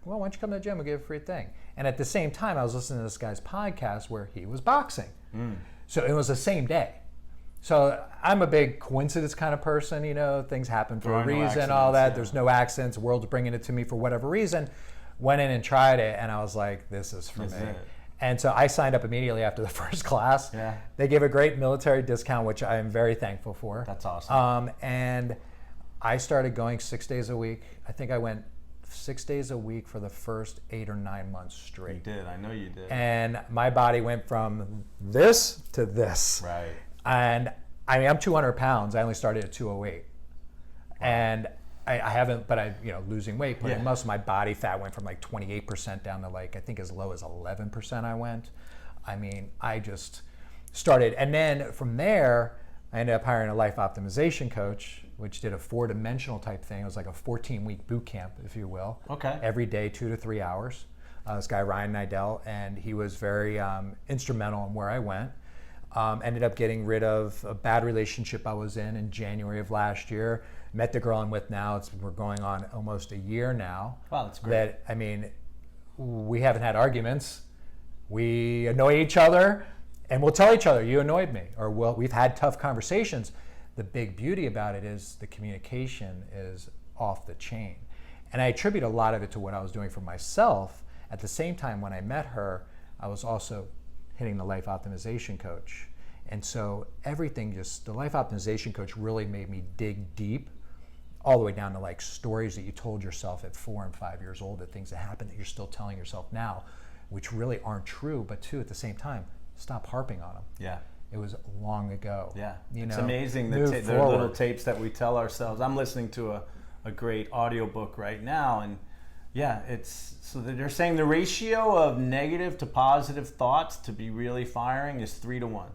Speaker 2: well, why don't you come to the gym and give a free thing? And at the same time, I was listening to this guy's podcast where he was boxing. So it was the same day. So I'm a big coincidence kind of person, you know, things happen for a reason, all that. Yeah. There's no accidents, the world's bringing it to me for whatever reason. Went in and tried it, and I was like, this is for me. And so I signed up immediately after the first class. Yeah. They gave a great military discount, which I am very thankful for.
Speaker 1: That's awesome.
Speaker 2: And I started going 6 days a week. I think I went 6 days a week for the first 8 or 9 months straight.
Speaker 1: You did, I know you did.
Speaker 2: And my body went from this to this.
Speaker 1: Right.
Speaker 2: And I mean, I'm 200 pounds. I only started at 208. Wow. And I haven't, but losing weight, putting muscle, my body fat went from like 28% down to like, I think as low as 11% I went. I mean, I just started. And then from there, I ended up hiring a life optimization coach, which did a 4-dimensional type thing. It was like a 14-week boot camp, if you will.
Speaker 1: Okay.
Speaker 2: Every day, 2 to 3 hours. This guy, Ryan Nidell, and he was very instrumental in where I went. Ended up getting rid of a bad relationship I was in January of last year. Met the girl I'm with now. We're going on almost a year now.
Speaker 1: Wow, that's great.
Speaker 2: I mean, we haven't had arguments. We annoy each other, and we'll tell each other, you annoyed me. Or we've had tough conversations. The big beauty about it is the communication is off the chain. And I attribute a lot of it to what I was doing for myself. At the same time, when I met her, I was also hitting the life optimization coach. And so everything the life optimization coach really made me dig deep, all the way down to like stories that you told yourself at 4 and 5 years old, that things that happened that you're still telling yourself now, which really aren't true, but too, at the same time, stop harping on them.
Speaker 1: Yeah.
Speaker 2: It was long ago.
Speaker 1: Yeah. It's amazing the little tapes that we tell ourselves. I'm listening to a great audiobook right now, and so they're saying the ratio of negative to positive thoughts to be really firing is 3 to 1.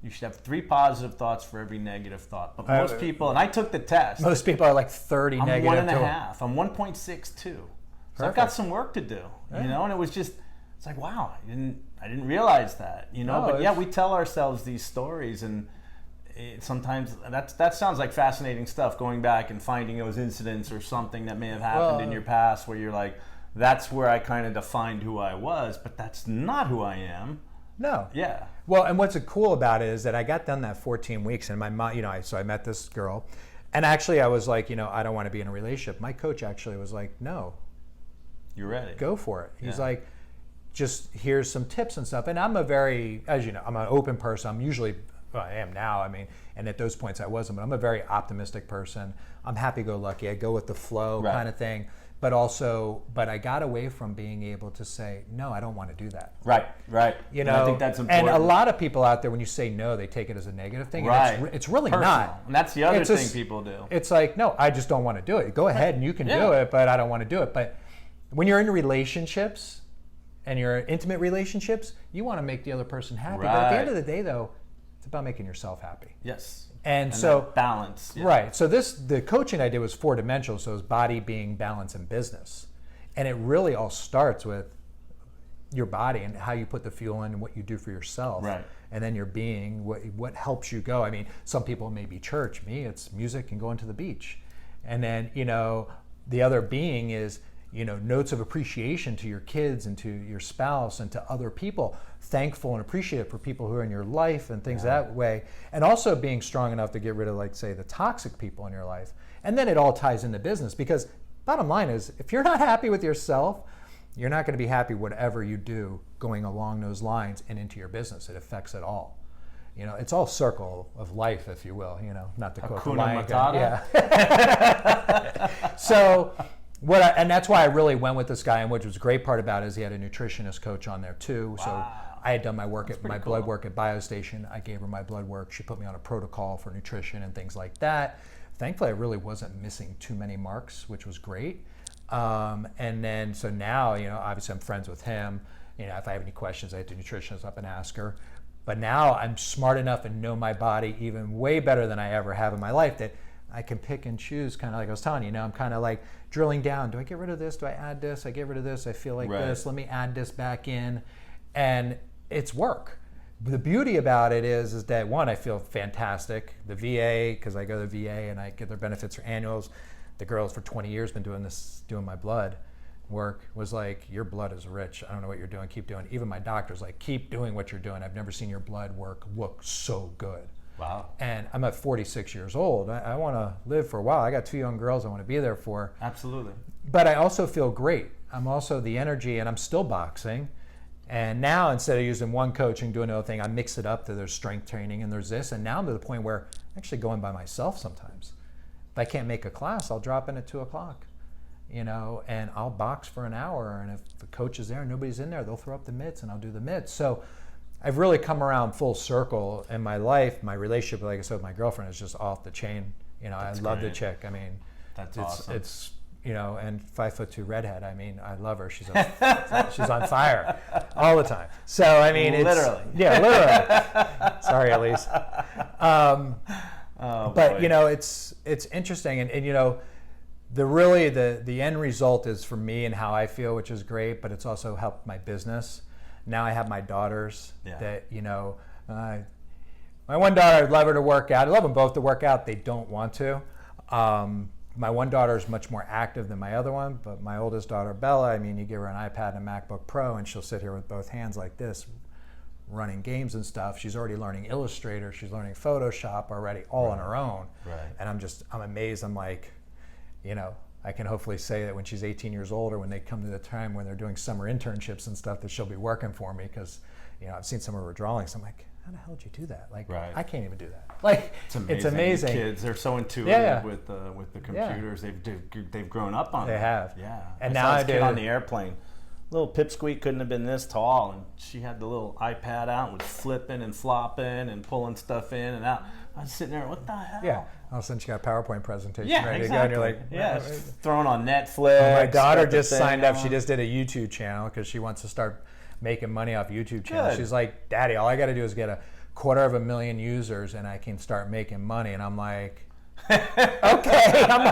Speaker 1: You should have 3 positive thoughts for every negative thought. But most people, and I took the test.
Speaker 2: Most people are like 30 negative.
Speaker 1: I'm 1.5. I'm 1.62. So I've got some work to do, you know. And it was just, it's like, wow, I didn't realize that, you know. But we tell ourselves these stories, and sometimes that sounds like fascinating stuff. Going back and finding those incidents or something that may have happened in your past, where you're like, that's where I kind of defined who I was, but that's not who I am.
Speaker 2: No.
Speaker 1: Yeah.
Speaker 2: Well, and what's cool about it is that I got done that 14 weeks, and my mom, so I met this girl, and actually I was like, I don't want to be in a relationship. My coach actually was like, no.
Speaker 1: You're ready.
Speaker 2: Go for it. He's like, just here's some tips and stuff. And I'm as you know, I'm an open person. I'm usually, I am now, and at those points I wasn't, but I'm a very optimistic person. I'm happy-go-lucky. I go with the flow kind of thing. But I got away from being able to say, no, I don't want to do that.
Speaker 1: Right.
Speaker 2: And
Speaker 1: I think that's important.
Speaker 2: And a lot of people out there, when you say no, they take it as a negative thing.
Speaker 1: Right.
Speaker 2: And it's really
Speaker 1: personal.
Speaker 2: not.
Speaker 1: And that's the other thing people do.
Speaker 2: It's like, no, I just don't want to do it. Go ahead and you can do it, but I don't want to do it. But when you're in relationships, and you're in intimate relationships, you want to make the other person happy. But at the end of the day, though, it's about making yourself happy.
Speaker 1: Yes.
Speaker 2: And so
Speaker 1: balance. Yeah.
Speaker 2: Right. So the coaching I did was 4-dimensional, so it was body, being, balance, and business. And it really all starts with your body and how you put the fuel in and what you do for yourself.
Speaker 1: Right.
Speaker 2: And then your being, what helps you go. I mean, some people may be church. Me, it's music and going to the beach. And then, the other being is, notes of appreciation to your kids and to your spouse and to other people, thankful and appreciative for people who are in your life and things that way. And also being strong enough to get rid of, like, say, the toxic people in your life. And then it all ties into business, because bottom line is, if you're not happy with yourself, you're not going to be happy whatever you do going along those lines and into your business. It affects it all. It's all circle of life, if you will, not to quote the Lion King. Yeah. So and that's why I really went with this guy, and which was a great part about it is he had a nutritionist coach on there too. Wow. So I had done my blood work at BioStation. I gave her my blood work. She put me on a protocol for nutrition and things like that. Thankfully, I really wasn't missing too many marks, which was great. And then, so now, obviously I'm friends with him. If I have any questions, I hit the nutritionist up and ask her. But now I'm smart enough and know my body even way better than I ever have in my life, that I can pick and choose, kind of like I was telling you. I'm kind of like drilling down. Do I get rid of this? Do I add this? I get rid of this. I feel like this. Let me add this back in. And it's work. The beauty about it is that, one, I feel fantastic. The VA, because I go to the VA and I get their benefits for annuals. The girls for 20 years been doing my blood work, was like, your blood is rich. I don't know what you're doing. Keep doing it. Even my doctor's like, keep doing what you're doing. I've never seen your blood work look so good.
Speaker 1: Wow.
Speaker 2: And I'm at 46 years old. I want to live for a while. I got 2 young girls I want to be there for.
Speaker 1: Absolutely.
Speaker 2: But I also feel great. I'm also the energy, and I'm still boxing. And now, instead of using one coach and doing another thing, I mix it up. There's strength training and there's this. And now I'm to the point where I'm actually going by myself sometimes. If I can't make a class, I'll drop in at 2 o'clock. And I'll box for an hour, and if the coach is there and nobody's in there, they'll throw up the mitts and I'll do the mitts. So I've really come around full circle in my life. My relationship, like I said, with my girlfriend is just off the chain.
Speaker 1: That's
Speaker 2: I love
Speaker 1: great.
Speaker 2: the chick. I mean,
Speaker 1: that's awesome.
Speaker 2: It's and 5'2" redhead. I mean, I love her. She's on fire all the time. So I mean, it's
Speaker 1: literally.
Speaker 2: Yeah, literally. Sorry, Elise. But
Speaker 1: boy.
Speaker 2: it's interesting, and the end result is for me and how I feel, which is great, but it's also helped my business. Now I have my daughters that, my one daughter, I'd love her to work out. I love them both to work out. They don't want to. My one daughter is much more active than my other one, but my oldest daughter, Bella, I mean, you give her an iPad and a MacBook Pro and she'll sit here with both hands like this, running games and stuff. She's already learning Illustrator. She's learning Photoshop already, all on her own.
Speaker 1: Right.
Speaker 2: And I'm amazed. I'm like, I can hopefully say that when she's 18 years old, or when they come to the time when they're doing summer internships and stuff, that she'll be working for me, because, I've seen some of her drawings. I'm like, how the hell did you do that? Like, I can't even do that. Like, it's amazing.
Speaker 1: Kids, they're so intuitive with the computers.
Speaker 2: Yeah.
Speaker 1: They've grown up on it.
Speaker 2: They have.
Speaker 1: Yeah.
Speaker 2: And now I
Speaker 1: kid on the airplane. Little pipsqueak couldn't have been this tall, and she had the little iPad out and was flipping and flopping and pulling stuff in and out. I was sitting there, what the hell?
Speaker 2: Yeah. All of a sudden, she got a PowerPoint presentation ready
Speaker 1: exactly.
Speaker 2: to go, and you're like,
Speaker 1: yeah, throwing on Netflix.
Speaker 2: Well, my daughter just signed up. She just did a YouTube channel because she wants to start making money off YouTube channels. She's like, Daddy, all I got to do is get 250,000 users, and I can start making money. And I'm like, okay. I'm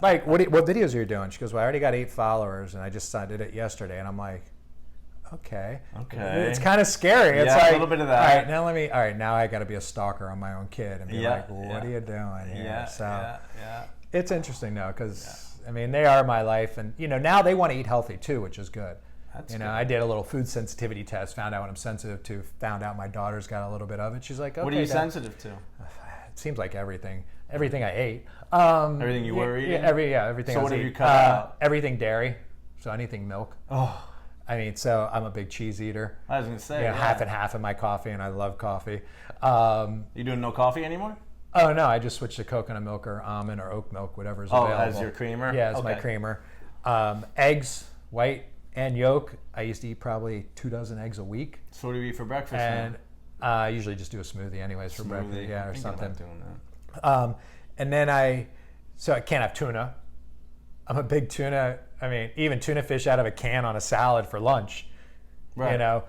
Speaker 2: like, what videos are you doing? She goes, well, I already got 8 followers, and I just did it yesterday. And I'm like, okay. It's kind of scary. It's like,
Speaker 1: a little bit of that.
Speaker 2: All right, now I got to be a stalker on my own kid and be like, what are you doing here? It's interesting though, because I mean, they are my life, and now they want to eat healthy too, which is good. That's good. I did a little food sensitivity test, found out what I'm sensitive to, found out my daughter's got a little bit of it. She's like, okay.
Speaker 1: What are you sensitive to?
Speaker 2: It seems like everything I ate.
Speaker 1: Everything you were eating?
Speaker 2: Everything.
Speaker 1: So what have you cut out?
Speaker 2: Everything dairy, so anything milk.
Speaker 1: Oh.
Speaker 2: I mean, so I'm a big cheese eater.
Speaker 1: I was going to say.
Speaker 2: Half and half in my coffee, and I love coffee.
Speaker 1: You doing no coffee anymore?
Speaker 2: Oh, no, I just switched to coconut milk or almond or oat milk, whatever's available.
Speaker 1: Oh, as your creamer?
Speaker 2: Yeah, as my creamer. Eggs, white and yolk. I used to eat probably 2 dozen eggs a week.
Speaker 1: So what do you eat for breakfast?
Speaker 2: And I usually just do a smoothie anyways for breakfast. Yeah, or something.
Speaker 1: About doing that.
Speaker 2: And then I can't have tuna. I'm a big tuna. I mean, even tuna fish out of a can on a salad for lunch. Right.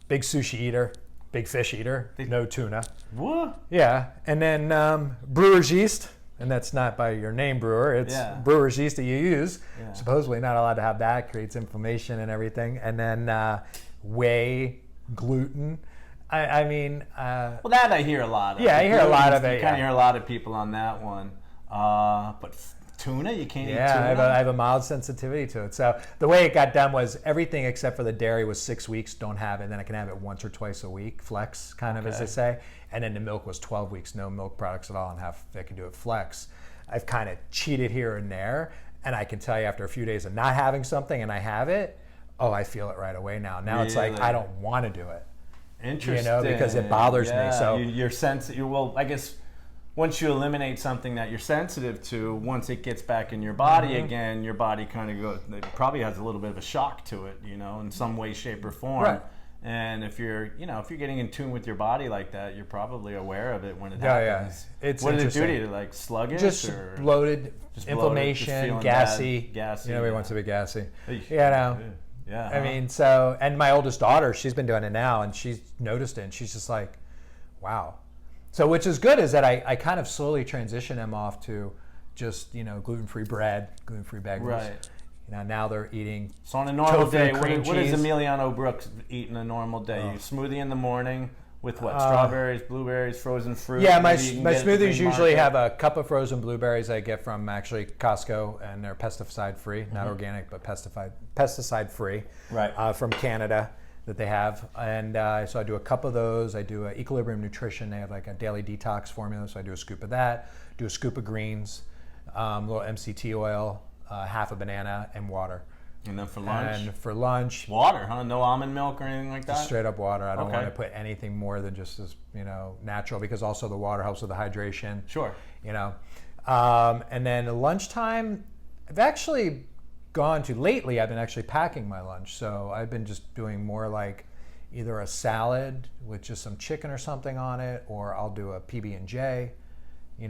Speaker 2: Big sushi eater, big fish eater, no tuna.
Speaker 1: What?
Speaker 2: Yeah. And then brewer's yeast. and that's not by your name brewer. It's
Speaker 1: Yeah.
Speaker 2: brewer's yeast that you use.
Speaker 1: Yeah.
Speaker 2: Supposedly not allowed to have that. Creates inflammation and everything. And then whey, gluten. I mean...
Speaker 1: well, that I hear a lot of.
Speaker 2: Yeah, I hear a lot of it.
Speaker 1: You kind of hear a lot of people on that one. But tuna, you can't eat tuna?
Speaker 2: Yeah, I have a mild sensitivity to it. So the way it got done was everything except for the dairy was 6 weeks, don't have it. And then I can have it once or twice a week, flex kind of, as they say. And then the milk was 12 weeks, no milk products at all, and I can do it flex. I've kind of cheated here and there. And I can tell you after a few days of not having something and I have it, I feel it right away now. Now it's like I don't want to do it.
Speaker 1: Interesting.
Speaker 2: Because it bothers me. So
Speaker 1: you're sensitive. Well, I guess once you eliminate something that you're sensitive to, once it gets back in your body again, your body kind of goes. It probably has a little bit of a shock to it, in some way, shape, or form.
Speaker 2: Right.
Speaker 1: And if you're getting in tune with your body like that, you're probably aware of it when it happens.
Speaker 2: Yeah. It's
Speaker 1: what does it do to you? Like sluggish?
Speaker 2: Just
Speaker 1: or
Speaker 2: bloated,
Speaker 1: just
Speaker 2: inflammation,
Speaker 1: bloated,
Speaker 2: gassy.
Speaker 1: Gassy.
Speaker 2: Everybody wants to be gassy.
Speaker 1: Yeah.
Speaker 2: I mean, so, and my oldest daughter, she's been doing it now, and she's noticed it, and she's just like, wow. So, which is good, is that I kind of slowly transition them off to just, gluten-free bread, gluten-free bagels.
Speaker 1: Right.
Speaker 2: Now they're eating
Speaker 1: So on a normal day, what
Speaker 2: cream
Speaker 1: does
Speaker 2: cheese.
Speaker 1: Emiliano Brooks eat in a normal day? You smoothie in the morning with what? Strawberries, blueberries, frozen fruit?
Speaker 2: Yeah, my
Speaker 1: Maybe you can get it at the
Speaker 2: smoothies
Speaker 1: green
Speaker 2: usually
Speaker 1: market?
Speaker 2: have a cup of frozen blueberries I get from actually Costco, and they're pesticide-free, not organic, but pesticide-free.
Speaker 1: Right.
Speaker 2: From Canada that they have. And so I do a cup of those. I do Equilibrium Nutrition. They have like a daily detox formula, so I do a scoop of that. Do a scoop of greens, a little MCT oil, half a banana, and water.
Speaker 1: And then for lunch?
Speaker 2: And for lunch,
Speaker 1: Water, huh? No almond milk or anything like that?
Speaker 2: just straight up water. I don't
Speaker 1: Okay.
Speaker 2: want to put anything more than just as, natural, because also the water helps with the hydration.
Speaker 1: Sure.
Speaker 2: And then at lunchtime, I've actually lately I've been actually packing my lunch. So I've been just doing more like either a salad with just some chicken or something on it, or I'll do a PB&J,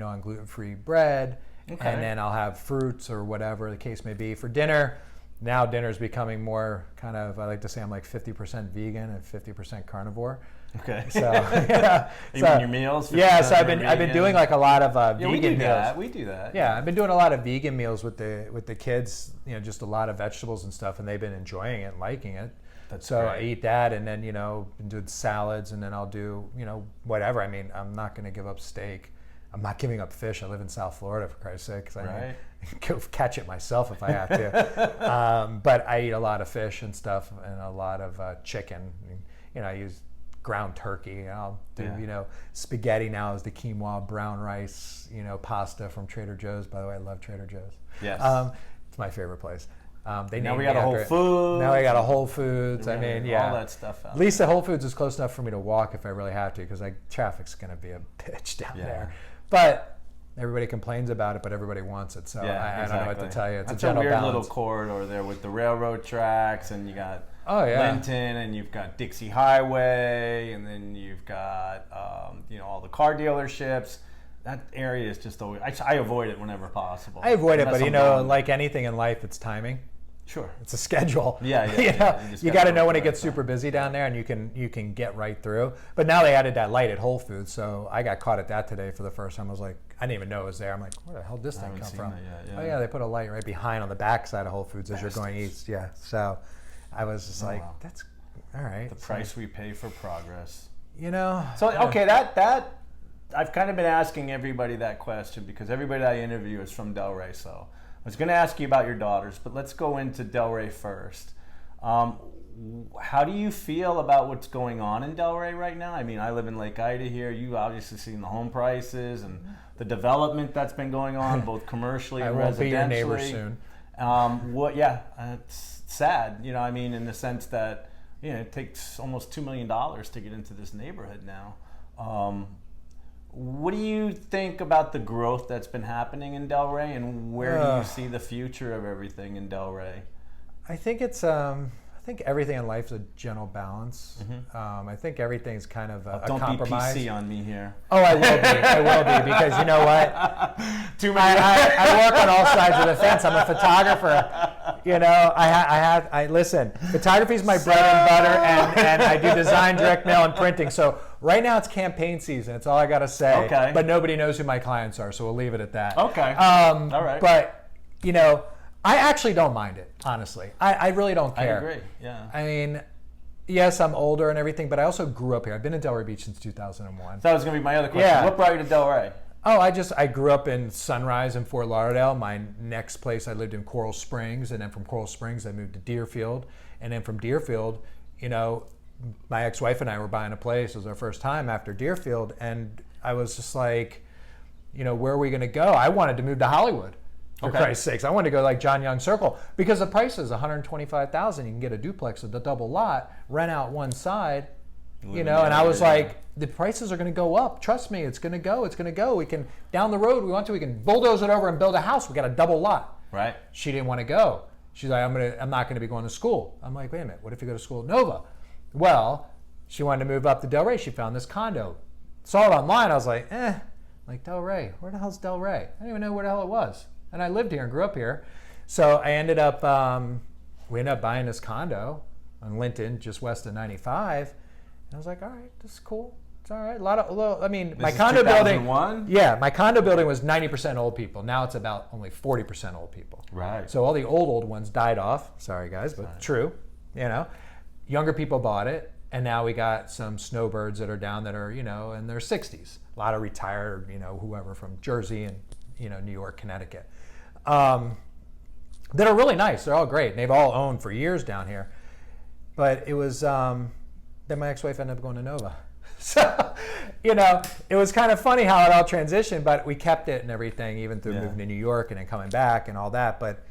Speaker 2: on gluten-free bread.
Speaker 1: Okay.
Speaker 2: And then I'll have fruits or whatever the case may be. For dinner, now dinner's becoming more kind of, I like to say I'm like 50% vegan and 50% carnivore.
Speaker 1: Okay.
Speaker 2: So, yeah.
Speaker 1: Even your meals?
Speaker 2: Yeah, so I've been
Speaker 1: vegan?
Speaker 2: doing like a lot of vegan
Speaker 1: we do
Speaker 2: meals.
Speaker 1: that. We do that.
Speaker 2: Yeah, I've been doing a lot of vegan meals with the kids. Just a lot of vegetables and stuff, and they've been enjoying it and liking it.
Speaker 1: That's
Speaker 2: so
Speaker 1: great.
Speaker 2: I eat that, and then been doing salads, and then I'll do whatever. I mean, I'm not going to give up steak. I'm not giving up fish. I live in South Florida, for Christ's sake, because I can go catch it myself if I have to. But I eat a lot of fish and stuff, and a lot of chicken. I use ground turkey. I'll do spaghetti now is the quinoa brown rice pasta from Trader Joe's. By the way, I love Trader Joe's.
Speaker 1: Yes.
Speaker 2: It's my favorite place.
Speaker 1: Now we got a Whole Foods.
Speaker 2: Now I got a Whole Foods. I mean, yeah,
Speaker 1: all that stuff.
Speaker 2: At least the Whole Foods is close enough for me to walk if I really have to, because traffic's going to be a bitch down there. But everybody complains about it, but everybody wants it. So I don't know what to tell you. It's
Speaker 1: That's
Speaker 2: a gentle
Speaker 1: weird
Speaker 2: balance.
Speaker 1: little corridor there with the railroad tracks, and you got Linton, and you've got Dixie Highway, and then you've got all the car dealerships. That area is just always. I avoid it whenever possible.
Speaker 2: I avoid it,
Speaker 1: Unless
Speaker 2: but
Speaker 1: I'm going.
Speaker 2: like anything in life, it's timing.
Speaker 1: Sure.
Speaker 2: It's a schedule.
Speaker 1: Yeah.
Speaker 2: You got to know when it gets super busy down there, and you can get right through. But now they added that light at Whole Foods, so I got caught at that today for the first time. I was like, I didn't even know it was there. I'm like, where the hell did this thing come from?
Speaker 1: That yet,
Speaker 2: Oh yeah, they put a light right behind on the back side of Whole Foods as you're going east. Yeah. So I was just that's all right.
Speaker 1: The price we pay for progress.
Speaker 2: So
Speaker 1: okay, that I've kind of been asking everybody that question because everybody I interview is from Delray. So I was going to ask you about your daughters, but let's go into Delray first. How do you feel about what's going on in Delray right now? I mean, I live in Lake Ida here. You've obviously seen the home prices and the development that's been going on, both commercially and residentially.
Speaker 2: I won't be your neighbor soon.
Speaker 1: It's sad, I mean, in the sense that, it takes almost $2 million to get into this neighborhood now. What do you think about the growth that's been happening in Delray, and where do you see the future of everything in Delray?
Speaker 2: I think it's I think everything in life is a gentle balance. Mm-hmm. I think everything's kind of a compromise.
Speaker 1: Don't be PC on me here.
Speaker 2: Oh, I will be. I will be, because you know what? I work on all sides of the fence. I'm a photographer. I listen. Photography is my bread and butter, and I do design, direct mail, and printing. So right now it's campaign season. That's all I gotta say.
Speaker 1: Okay.
Speaker 2: But nobody knows who my clients are, so we'll leave it at that.
Speaker 1: Okay. All right.
Speaker 2: But I actually don't mind it. Honestly, I really don't care.
Speaker 1: I agree. Yeah.
Speaker 2: I mean, yes, I'm older and everything, but I also grew up here. I've been in Delray Beach since 2001.
Speaker 1: That was gonna be my other question.
Speaker 2: Yeah.
Speaker 1: What brought you to Delray?
Speaker 2: Oh, I grew up in Sunrise in Fort Lauderdale. My next place, I lived in Coral Springs, and then from Coral Springs, I moved to Deerfield, and then from Deerfield, my ex-wife and I were buying a place. It was our first time after Deerfield, and I was just like, where are we going to go? I wanted to move to Hollywood, for Christ's sakes. I wanted to go like John Young Circle because the price is $125,000. You can get a duplex with a double lot, rent out one side. And I was like, the prices are going to go up. Trust me, it's going to go. It's going to go. We can, down the road, we can bulldoze it over and build a house. We got a double lot.
Speaker 1: Right. She
Speaker 2: didn't want to go. She's like, I'm not going to be going to school. I'm like, wait a minute. What if you go to school at Nova? Well, she wanted to move up to Delray. She found this condo. Saw it online. I was like, like Delray. Where the hell's Delray? I didn't even know where the hell it was. And I lived here and grew up here. So I ended up, we ended up buying this condo on Linton, just west of 95. I was like, all right, this is cool. It's all right. My condo building. Yeah, my condo building was 90% old people. Now it's about only 40% old people.
Speaker 1: Right.
Speaker 2: So all the old ones died off. Sorry, guys, but true. Younger people bought it, and now we got some snowbirds that are down that are, in their 60s. A lot of retired, whoever from Jersey and, New York, Connecticut, that are really nice. They're all great. And they've all owned for years down here. But it was. Then my ex-wife ended up going to Nova. So, it was kind of funny how it all transitioned, but we kept it and everything, even through moving to New York and then coming back and all that. But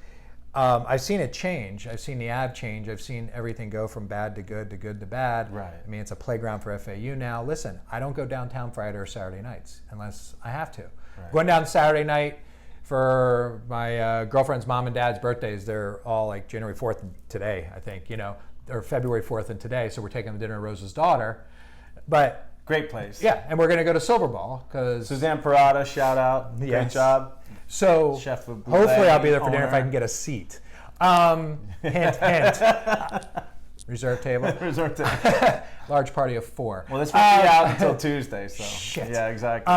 Speaker 2: I've seen it change. I've seen the AB change. I've seen everything go from bad to good to bad.
Speaker 1: Right.
Speaker 2: I mean, it's a playground for FAU now. Listen, I don't go downtown Friday or Saturday nights unless I have to. Right. Going down Saturday night for my girlfriend's mom and dad's birthdays. They're all like January 4th today, I think, or February 4th and today, so we're taking them to dinner at Rose's daughter. But
Speaker 1: great place.
Speaker 2: Yeah, and we're going to go to Silver Ball because
Speaker 1: Suzanne Parada, shout out, great job.
Speaker 2: So
Speaker 1: Chef of
Speaker 2: hopefully I'll be there for dinner if I can get a seat. Hint. Reserve table.
Speaker 1: Reserve table.
Speaker 2: Large party of 4.
Speaker 1: Well, this won't be out until Tuesday, so
Speaker 2: shit.
Speaker 1: Yeah, exactly.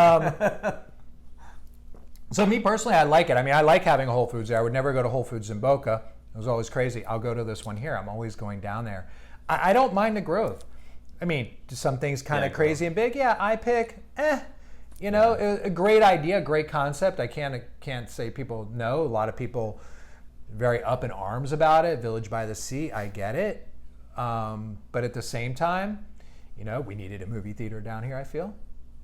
Speaker 2: So me personally, I like it. I mean, I like having a Whole Foods there. I would never go to Whole Foods in Boca. It was always crazy. I'll go to this one here. I'm always going down there. I don't mind the growth. I mean, some things kind of crazy and big. Yeah, I pick, a great idea, great concept. I can't say people no. A lot of people very up in arms about it. Village by the Sea, I get it. But at the same time, we needed a movie theater down here, I feel.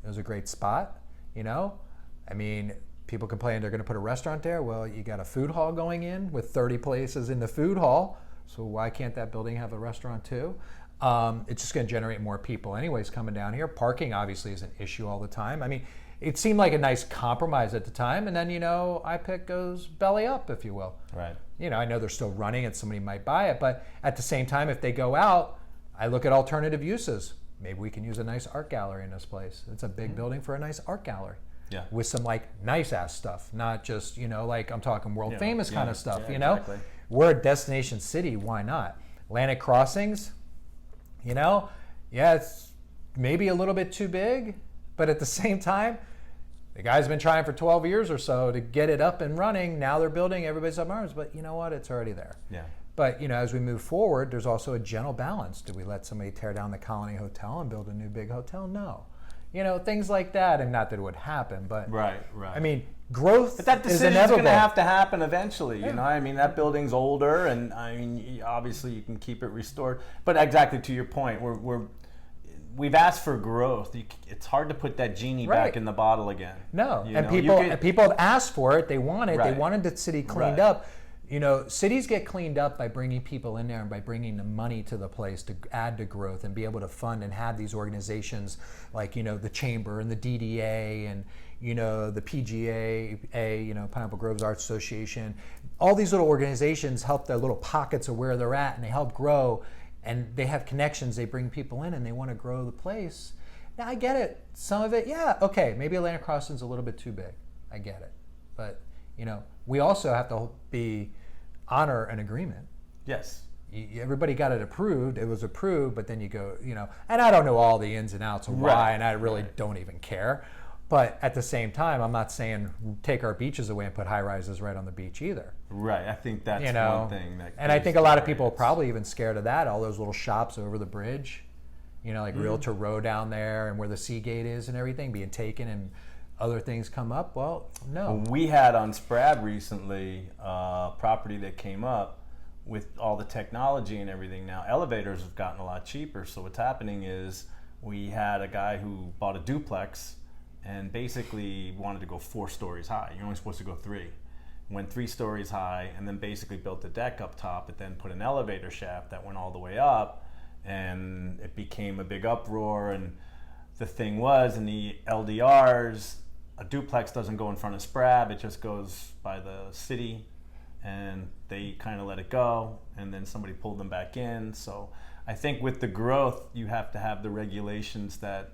Speaker 2: It was a great spot, I mean, people complain they're going to put a restaurant there. Well, you got a food hall going in with 30 places in the food hall. So why can't that building have a restaurant too? It's just going to generate more people anyways coming down here. Parking obviously is an issue all the time. I mean, it seemed like a nice compromise at the time. And then, iPick goes belly up, if you will.
Speaker 1: Right.
Speaker 2: I know they're still running and somebody might buy it. But at the same time, if they go out, I look at alternative uses. Maybe we can use a nice art gallery in this place. It's a big building for a nice art gallery.
Speaker 1: Yeah.
Speaker 2: With some nice ass stuff, not just, I'm talking world famous kind of stuff,
Speaker 1: Exactly.
Speaker 2: We're a destination city, why not? Atlantic Crossings, it's maybe a little bit too big, but at the same time, the guy's been trying for 12 years or so to get it up and running. Now they're building, everybody's up arms, but you know what? It's already there.
Speaker 1: Yeah.
Speaker 2: But, as we move forward, there's also a gentle balance. Do we let somebody tear down the Colony Hotel and build a new big hotel? No. Things like that, and not that it would happen, but
Speaker 1: right.
Speaker 2: I mean, growth
Speaker 1: but that
Speaker 2: is inevitable.
Speaker 1: going to have to happen eventually. I mean, that building's older, and I mean, obviously you can keep it restored. But exactly to your point, we've asked for growth. It's hard to put that genie back in the bottle again.
Speaker 2: No, and people have asked for it. They want it.
Speaker 1: Right.
Speaker 2: They wanted the city cleaned up. Cities get cleaned up by bringing people in there and by bringing the money to the place to add to growth and be able to fund and have these organizations like, the Chamber and the DDA and, the PGA, Pineapple Groves Arts Association. All these little organizations help their little pockets of where they're at and they help grow and they have connections. They bring people in and they want to grow the place. Now, I get it. Some of it, okay, maybe Atlantic Crossing's a little bit too big. I get it. But, we also have to be honor an agreement.
Speaker 1: Yes.
Speaker 2: Everybody got it approved. It was approved, but then you go, and I don't know all the ins and outs of why, and I really don't even care. But at the same time, I'm not saying take our beaches away and put high rises right on the beach either.
Speaker 1: Right. I think that's one thing.
Speaker 2: And I think a lot of people are probably even scared of that. All those little shops over the bridge, like Realtor Row down there and where the Seagate is and everything being taken and other things come up. Well, no.
Speaker 1: We had on Sprab recently a property that came up with all the technology and everything. Now elevators have gotten a lot cheaper. So what's happening is we had a guy who bought a duplex and basically wanted to go 4 stories high. You're only supposed to go 3. Went 3 stories high and then basically built a deck up top, but then put an elevator shaft that went all the way up, and it became a big uproar. And the thing was, in the LDRs, a duplex doesn't go in front of Sprab, it just goes by the city, and they kind of let it go, and then somebody pulled them back in. So I think with the growth, you have to have the regulations that,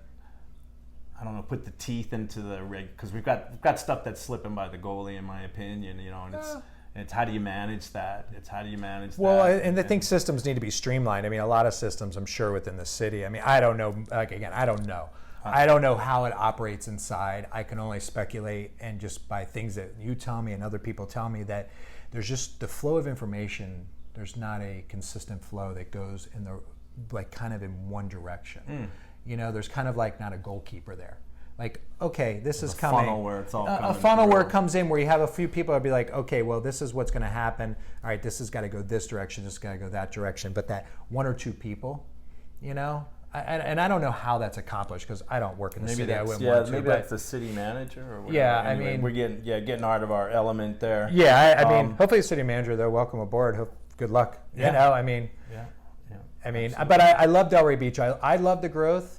Speaker 1: I don't know, put the teeth into the because we've got stuff that's slipping by the goalie, in my opinion, and it's how do you manage that?
Speaker 2: Well, and I think systems need to be streamlined. I mean, a lot of systems, I'm sure, within the city. I mean, I don't know. Again, I don't know. I don't know how it operates inside. I can only speculate, and just by things that you tell me and other people tell me, that there's just the flow of information. There's not a consistent flow that goes in kind of in one direction. There's kind of like not a goalkeeper there. Like, okay, this is coming.
Speaker 1: Funnel where it's all coming.
Speaker 2: A funnel where it comes in, where you have a few people that'll be like, okay, well, this is what's going to happen. All right, this has got to go this direction. This has got to go that direction. But that 1 or 2 people, and I don't know how that's accomplished because I don't work in the city. I wouldn't want to.
Speaker 1: Maybe that's the city manager or whatever.
Speaker 2: Yeah,
Speaker 1: anyway,
Speaker 2: I mean,
Speaker 1: we're getting out of our element there.
Speaker 2: Yeah, I mean, hopefully the city manager, though, welcome aboard. Good luck.
Speaker 1: Yeah.
Speaker 2: I mean,
Speaker 1: absolutely.
Speaker 2: But I love Delray Beach. I love the growth.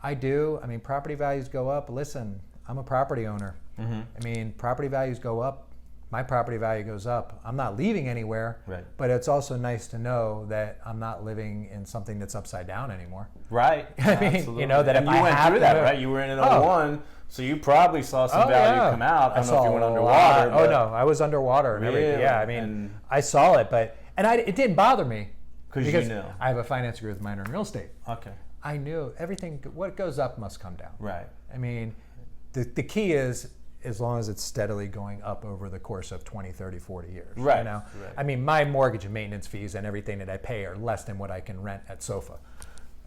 Speaker 2: I do. I mean, property values go up. Listen, I'm a property owner.
Speaker 1: Mm-hmm.
Speaker 2: I mean, property values go up. My property value goes up. I'm not leaving anywhere,
Speaker 1: right.
Speaker 2: But it's also nice to know that I'm not living in something that's upside down anymore.
Speaker 1: Right.
Speaker 2: I mean,
Speaker 1: absolutely.
Speaker 2: that
Speaker 1: and
Speaker 2: if
Speaker 1: you
Speaker 2: I
Speaker 1: went
Speaker 2: have
Speaker 1: through that, right? You were in an 01, so you probably saw some value come out. I don't know if you went underwater.
Speaker 2: Oh no, I was underwater and everything. Yeah, I mean, I saw it, but it didn't bother me
Speaker 1: because you knew.
Speaker 2: I have a finance degree with a minor in real estate.
Speaker 1: Okay.
Speaker 2: I knew everything. What goes up must come down.
Speaker 1: Right.
Speaker 2: I mean, the key is, as long as it's steadily going up over the course of 20, 30, 40 years.
Speaker 1: Right.
Speaker 2: Right. I mean, my mortgage and maintenance fees and everything that I pay are less than what I can rent at SOFA.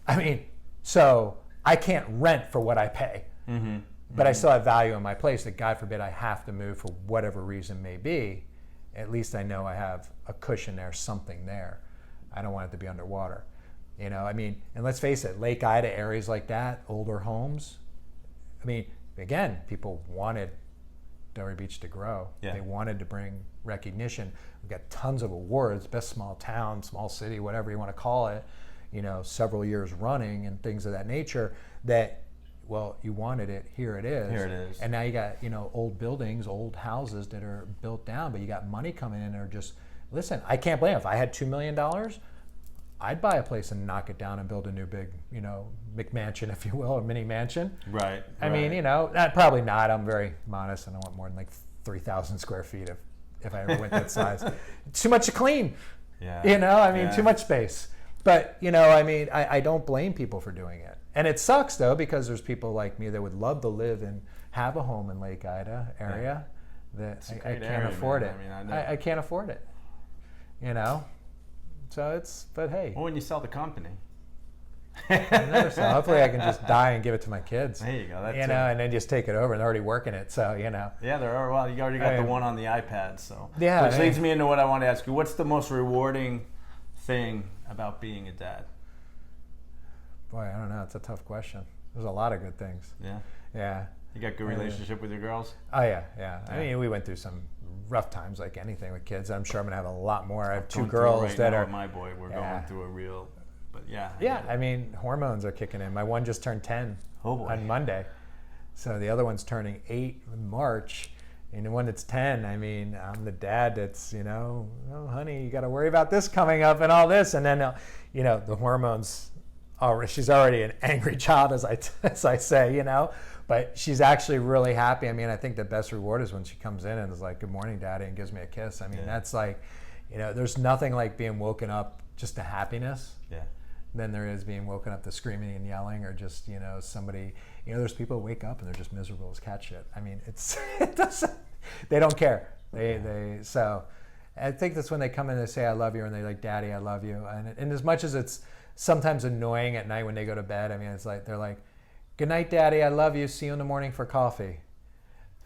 Speaker 2: I mean, so I can't rent for what I pay.
Speaker 1: Mm-hmm.
Speaker 2: But I still have value in my place that, God forbid, I have to move for whatever reason may be. At least I know I have a cushion there, something there. I don't want it to be underwater. I mean, and let's face it, Lake Ida, areas like that, older homes. I mean, again, people wanted Delray Beach to grow.
Speaker 1: Yeah.
Speaker 2: They wanted to bring recognition. We've got tons of awards, best small town, small city, whatever you want to call it, several years running and things of that nature that, well, you wanted it, here it is.
Speaker 1: Here it is.
Speaker 2: And now you got, old buildings, old houses that are built down, but you got money coming in that are just, listen, I can't blame them. If I had $2 million, I'd buy a place and knock it down and build a new big, McMansion, if you will, or mini mansion.
Speaker 1: Right.
Speaker 2: I mean, probably not. I'm very modest, and I want more than like 3,000 square feet if I ever went that size. Too much to clean.
Speaker 1: Yeah.
Speaker 2: Too much space. But, I don't blame people for doing it. And it sucks, though, because there's people like me that would love to live and have a home in Lake Ida area that I can't afford it. I can't afford it. So but hey.
Speaker 1: Well, when you sell the company.
Speaker 2: Hopefully I can just die and give it to my kids.
Speaker 1: There you go. That's
Speaker 2: and then just take it over, and they're already working it, so.
Speaker 1: Yeah, there are. Well, you already got the one on the iPad, so.
Speaker 2: Yeah.
Speaker 1: Which leads me into what I want to ask you. What's the most rewarding thing about being a dad?
Speaker 2: Boy, I don't know. It's a tough question. There's a lot of good things.
Speaker 1: Yeah.
Speaker 2: Yeah.
Speaker 1: You got good relationship with your girls?
Speaker 2: Oh yeah. I mean, we went through some rough times like anything with kids. I'm sure I'm gonna have a lot more. I have 2 girls that are.
Speaker 1: My boy, we're going through a real, but yeah.
Speaker 2: Yeah, I mean, hormones are kicking in. My one just turned 10 on Monday, so the other one's turning 8 in March. And the one that's 10, I mean, I'm the dad that's, oh, honey, you got to worry about this coming up and all this, and then, the hormones. She's already an angry child, as I say, but she's actually really happy. I mean, I think the best reward is when she comes in and is like, "Good morning, Daddy," and gives me a kiss. I mean, that's like, you know, there's nothing like being woken up just to happiness.
Speaker 1: Yeah.
Speaker 2: Than there is being woken up to screaming and yelling, or just, you know, somebody, you know, there's people who wake up and they're just miserable as cat shit. I mean, it doesn't, they don't care. So I think that's when they come in and they say, I love you, and they're like, Daddy, I love you. And as much as it's sometimes annoying at night when they go to bed, I mean, it's like, they're like, good night, Daddy, I love you. See you in the morning for coffee.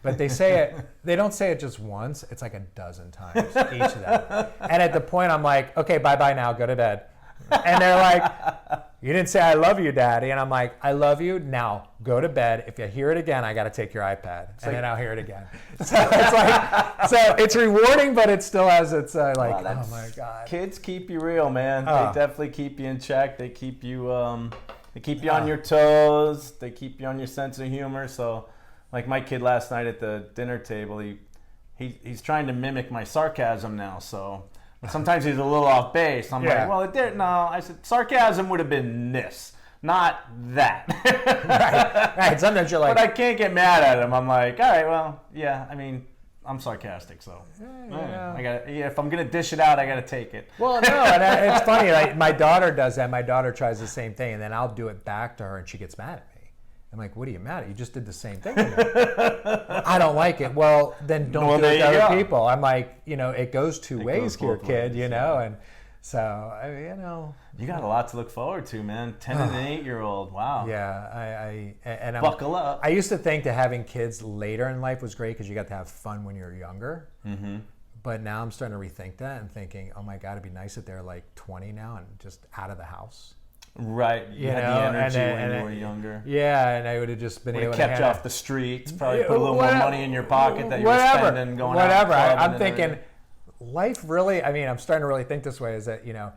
Speaker 2: But they say it, they don't say it just once. It's like a dozen times, each of them. And at the point I'm like, okay, bye-bye now, go to bed. And they're like, you didn't say I love you, Daddy. And I'm like, I love you, now go to bed. If you hear it again, I got to take your iPad. And then I'll hear it again. So it's like, so it's rewarding, but it still has its like, oh my God.
Speaker 1: Kids keep you real, man. They definitely keep you in check. They keep you on your toes. They keep you on your sense of humor. So like my kid last night at the dinner table, he's trying to mimic my sarcasm now. So sometimes he's a little off base. I'm like, well, it didn't. No, I said sarcasm would have been this, not that.
Speaker 2: Right. Sometimes you're like,
Speaker 1: but I can't get mad at him. I'm like, all right, well, yeah. I mean, I'm sarcastic, so I got. Yeah, if I'm gonna dish it out, I gotta take it.
Speaker 2: Well, no, and it's funny. Like my daughter does that. My daughter tries the same thing, and then I'll do it back to her, and she gets mad at me. I'm like, what are you mad at? You just did the same thing to me. I don't like it. Well, then don't do it to other people. I'm like, you know, it goes two ways here, kid, you know? And so, you know.
Speaker 1: You got a lot to look forward to, man. 10 and an 8-year-old. Wow.
Speaker 2: Yeah.
Speaker 1: Buckle up.
Speaker 2: I used to think that having kids later in life was great because you got to have fun when you're younger. Mm-hmm. But now I'm starting to rethink that and thinking, oh my God, it'd be nice if they're like 20 now and just out of the house.
Speaker 1: Right, you had the energy when you were younger.
Speaker 2: Yeah, and I would have just been able to
Speaker 1: kept you off the streets, probably put a little more money in your pocket that you were spending going out.
Speaker 2: Whatever. I'm thinking, life really, I mean, I'm starting to really think this way, is that, you know,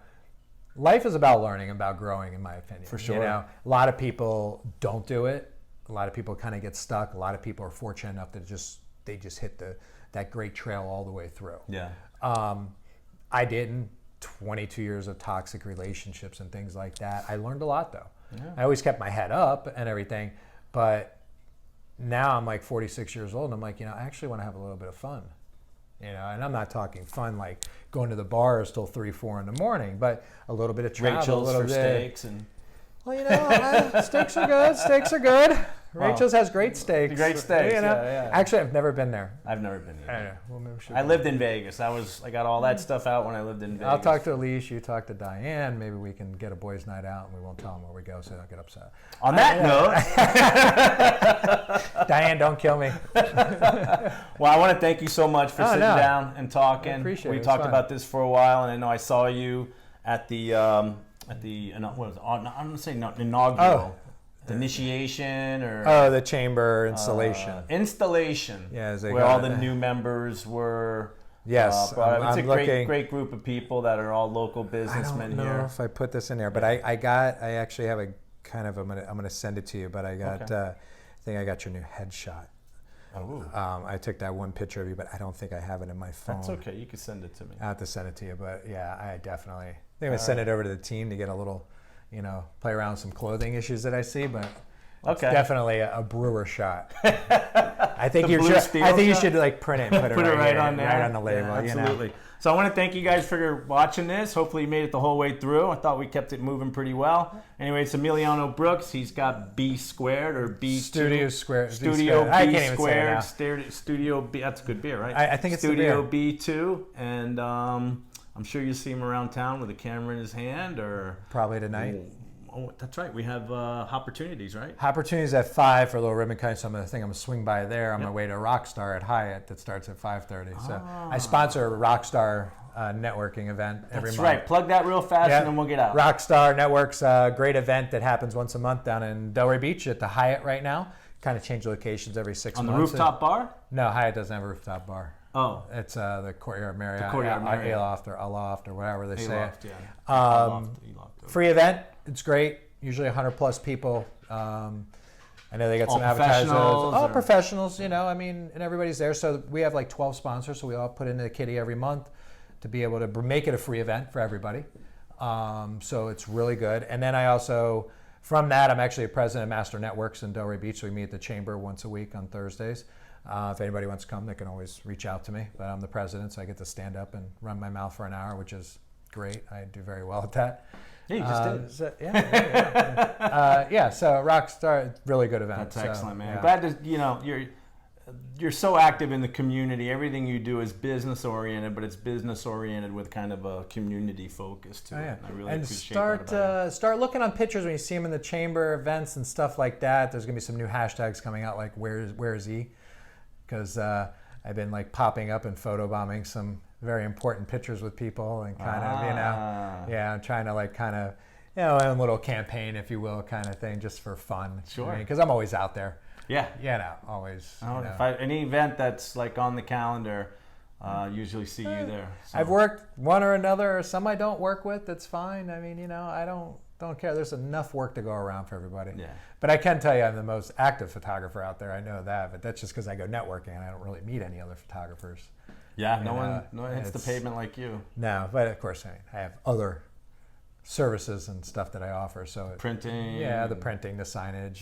Speaker 2: life is about learning, about growing, in my opinion.
Speaker 1: For sure.
Speaker 2: You know, a lot of people don't do it. A lot of people kind of get stuck. A lot of people are fortunate enough that they just hit that great trail all the way through.
Speaker 1: Yeah.
Speaker 2: I didn't. 22 years of toxic relationships and things like that. I learned a lot though. Yeah. I always kept my head up and everything, but now I'm like 46 years old and I'm like, you know, I actually want to have a little bit of fun, you know, and I'm not talking fun like going to the bars till 3, 4 in the morning, but a little bit of travel,
Speaker 1: Rachel's
Speaker 2: a little
Speaker 1: for
Speaker 2: bit.
Speaker 1: Steaks and.
Speaker 2: Well, you know, steaks are good. Steaks are good. Rachel's has great steaks.
Speaker 1: Great steaks,
Speaker 2: you know?
Speaker 1: yeah.
Speaker 2: Actually, I've never been there.
Speaker 1: I've never been there.
Speaker 2: Well, maybe
Speaker 1: I lived in Vegas. I got all that stuff out when I lived in Vegas.
Speaker 2: I'll talk to Elise. You talk to Diane. Maybe we can get a boys' night out, and we won't tell them where we go, so they don't get upset.
Speaker 1: On that
Speaker 2: note, Diane, don't kill me.
Speaker 1: Well, I want to thank you so much for sitting down and talking.
Speaker 2: I appreciate it.
Speaker 1: We talked about this for a while, and I know I saw you at the what was it? I'm gonna say inaugural. The initiation or
Speaker 2: the chamber installation.
Speaker 1: Yeah, where all the new members were.
Speaker 2: Yes,
Speaker 1: it's a great group of people that are all local businessmen here.
Speaker 2: I don't know if I put this in there, but I actually have a kind of I'm gonna send it to you, but I got I think I got your new headshot.
Speaker 1: Oh.
Speaker 2: I took that one picture of you, but I don't think I have it in my phone.
Speaker 1: That's okay. You can send it to me.
Speaker 2: I have to send it to you, but yeah, I definitely. I think I'm gonna send it over to the team to get a little, you know, play around with some clothing issues that I see, but it's definitely a Brewer shot. I think you should like print it and put it right on there, right on the label.
Speaker 1: Yeah, absolutely.
Speaker 2: You know?
Speaker 1: So I want to thank you guys for watching this. Hopefully you made it the whole way through. I thought we kept it moving pretty well. Anyway, it's Emiliano Brooks. He's got B squared or B
Speaker 2: Studio Squared.
Speaker 1: Studio B
Speaker 2: I can't even
Speaker 1: squared.
Speaker 2: say it now.
Speaker 1: Studio B. That's a good beer, right?
Speaker 2: I think it's
Speaker 1: Studio B2, and I'm sure you'll see him around town with a camera in his hand, or
Speaker 2: probably tonight.
Speaker 1: Oh, that's right. We have opportunities, right?
Speaker 2: Opportunities at 5 for a little ribbon cutting. So I'm gonna swing by there on my way to Rockstar at Hyatt that starts at 5:30. So I sponsor a Rockstar networking event every month. That's right.
Speaker 1: Plug that real fast and then we'll get out.
Speaker 2: Rockstar Network's a great event that happens once a month down in Delray Beach at the Hyatt right now. Kind of change locations every 6 months.
Speaker 1: On the rooftop bar?
Speaker 2: No, Hyatt doesn't have a rooftop bar.
Speaker 1: Oh.
Speaker 2: It's the Courtyard Marriott.
Speaker 1: The Courtyard Marriott.
Speaker 2: Aloft or Aloft or whatever they say.
Speaker 1: Aloft, yeah.
Speaker 2: Free event. It's great. Usually 100 plus people. I know they got some advertisers. All professionals, you know, I mean, and everybody's there. So we have like 12 sponsors, so we all put in the kitty every month to be able to make it a free event for everybody. So it's really good. And then I also, from that, I'm actually a president of Master Networks in Delray Beach, so we meet at the chamber once a week on Thursdays. If anybody wants to come, they can always reach out to me. But I'm the president, so I get to stand up and run my mouth for an hour, which is great. I do very well at that.
Speaker 1: Yeah, you just did.
Speaker 2: So, so Rockstar, really good event.
Speaker 1: That's excellent, man.
Speaker 2: Yeah.
Speaker 1: Glad to, you're so active in the community. Everything you do is business oriented, but it's business oriented with kind of a community focus to it. I really appreciate that.
Speaker 2: Start looking on pictures when you see them in the chamber events and stuff like that. There's gonna be some new hashtags coming out, like where's he? Because I've been like popping up and photobombing some very important pictures with people and kind of, I'm trying to like kind of, a little campaign, if you will, kind of thing, just for fun.
Speaker 1: Sure.
Speaker 2: Because I'm always out there.
Speaker 1: Yeah.
Speaker 2: Always.
Speaker 1: Any event that's like on the calendar, usually see you there. So.
Speaker 2: I've worked one or another, or some I don't work with. That's fine. I mean, I don't care. There's enough work to go around for everybody. Yeah. But I can tell you, I'm the most active photographer out there. I know that, but that's just because I go networking and I don't really meet any other photographers.
Speaker 1: Yeah, no one hits the pavement like you.
Speaker 2: No, but of course I have other services and stuff that I offer. So
Speaker 1: printing.
Speaker 2: Yeah, the printing, the signage.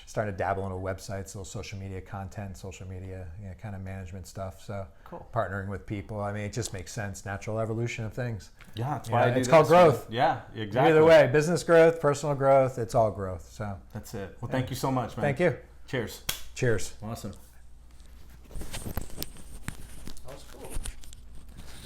Speaker 2: Starting to dabble into websites, little social media content, social media, kind of management stuff. So
Speaker 1: cool.
Speaker 2: Partnering with people. I mean, it just makes sense. Natural evolution of things.
Speaker 1: Yeah, that's why I do
Speaker 2: it's called growth.
Speaker 1: Yeah, exactly.
Speaker 2: Either way, business growth, personal growth, it's all growth. So
Speaker 1: that's it. Well, thank you so much, man.
Speaker 2: Thank you.
Speaker 1: Cheers.
Speaker 2: Cheers.
Speaker 1: Awesome.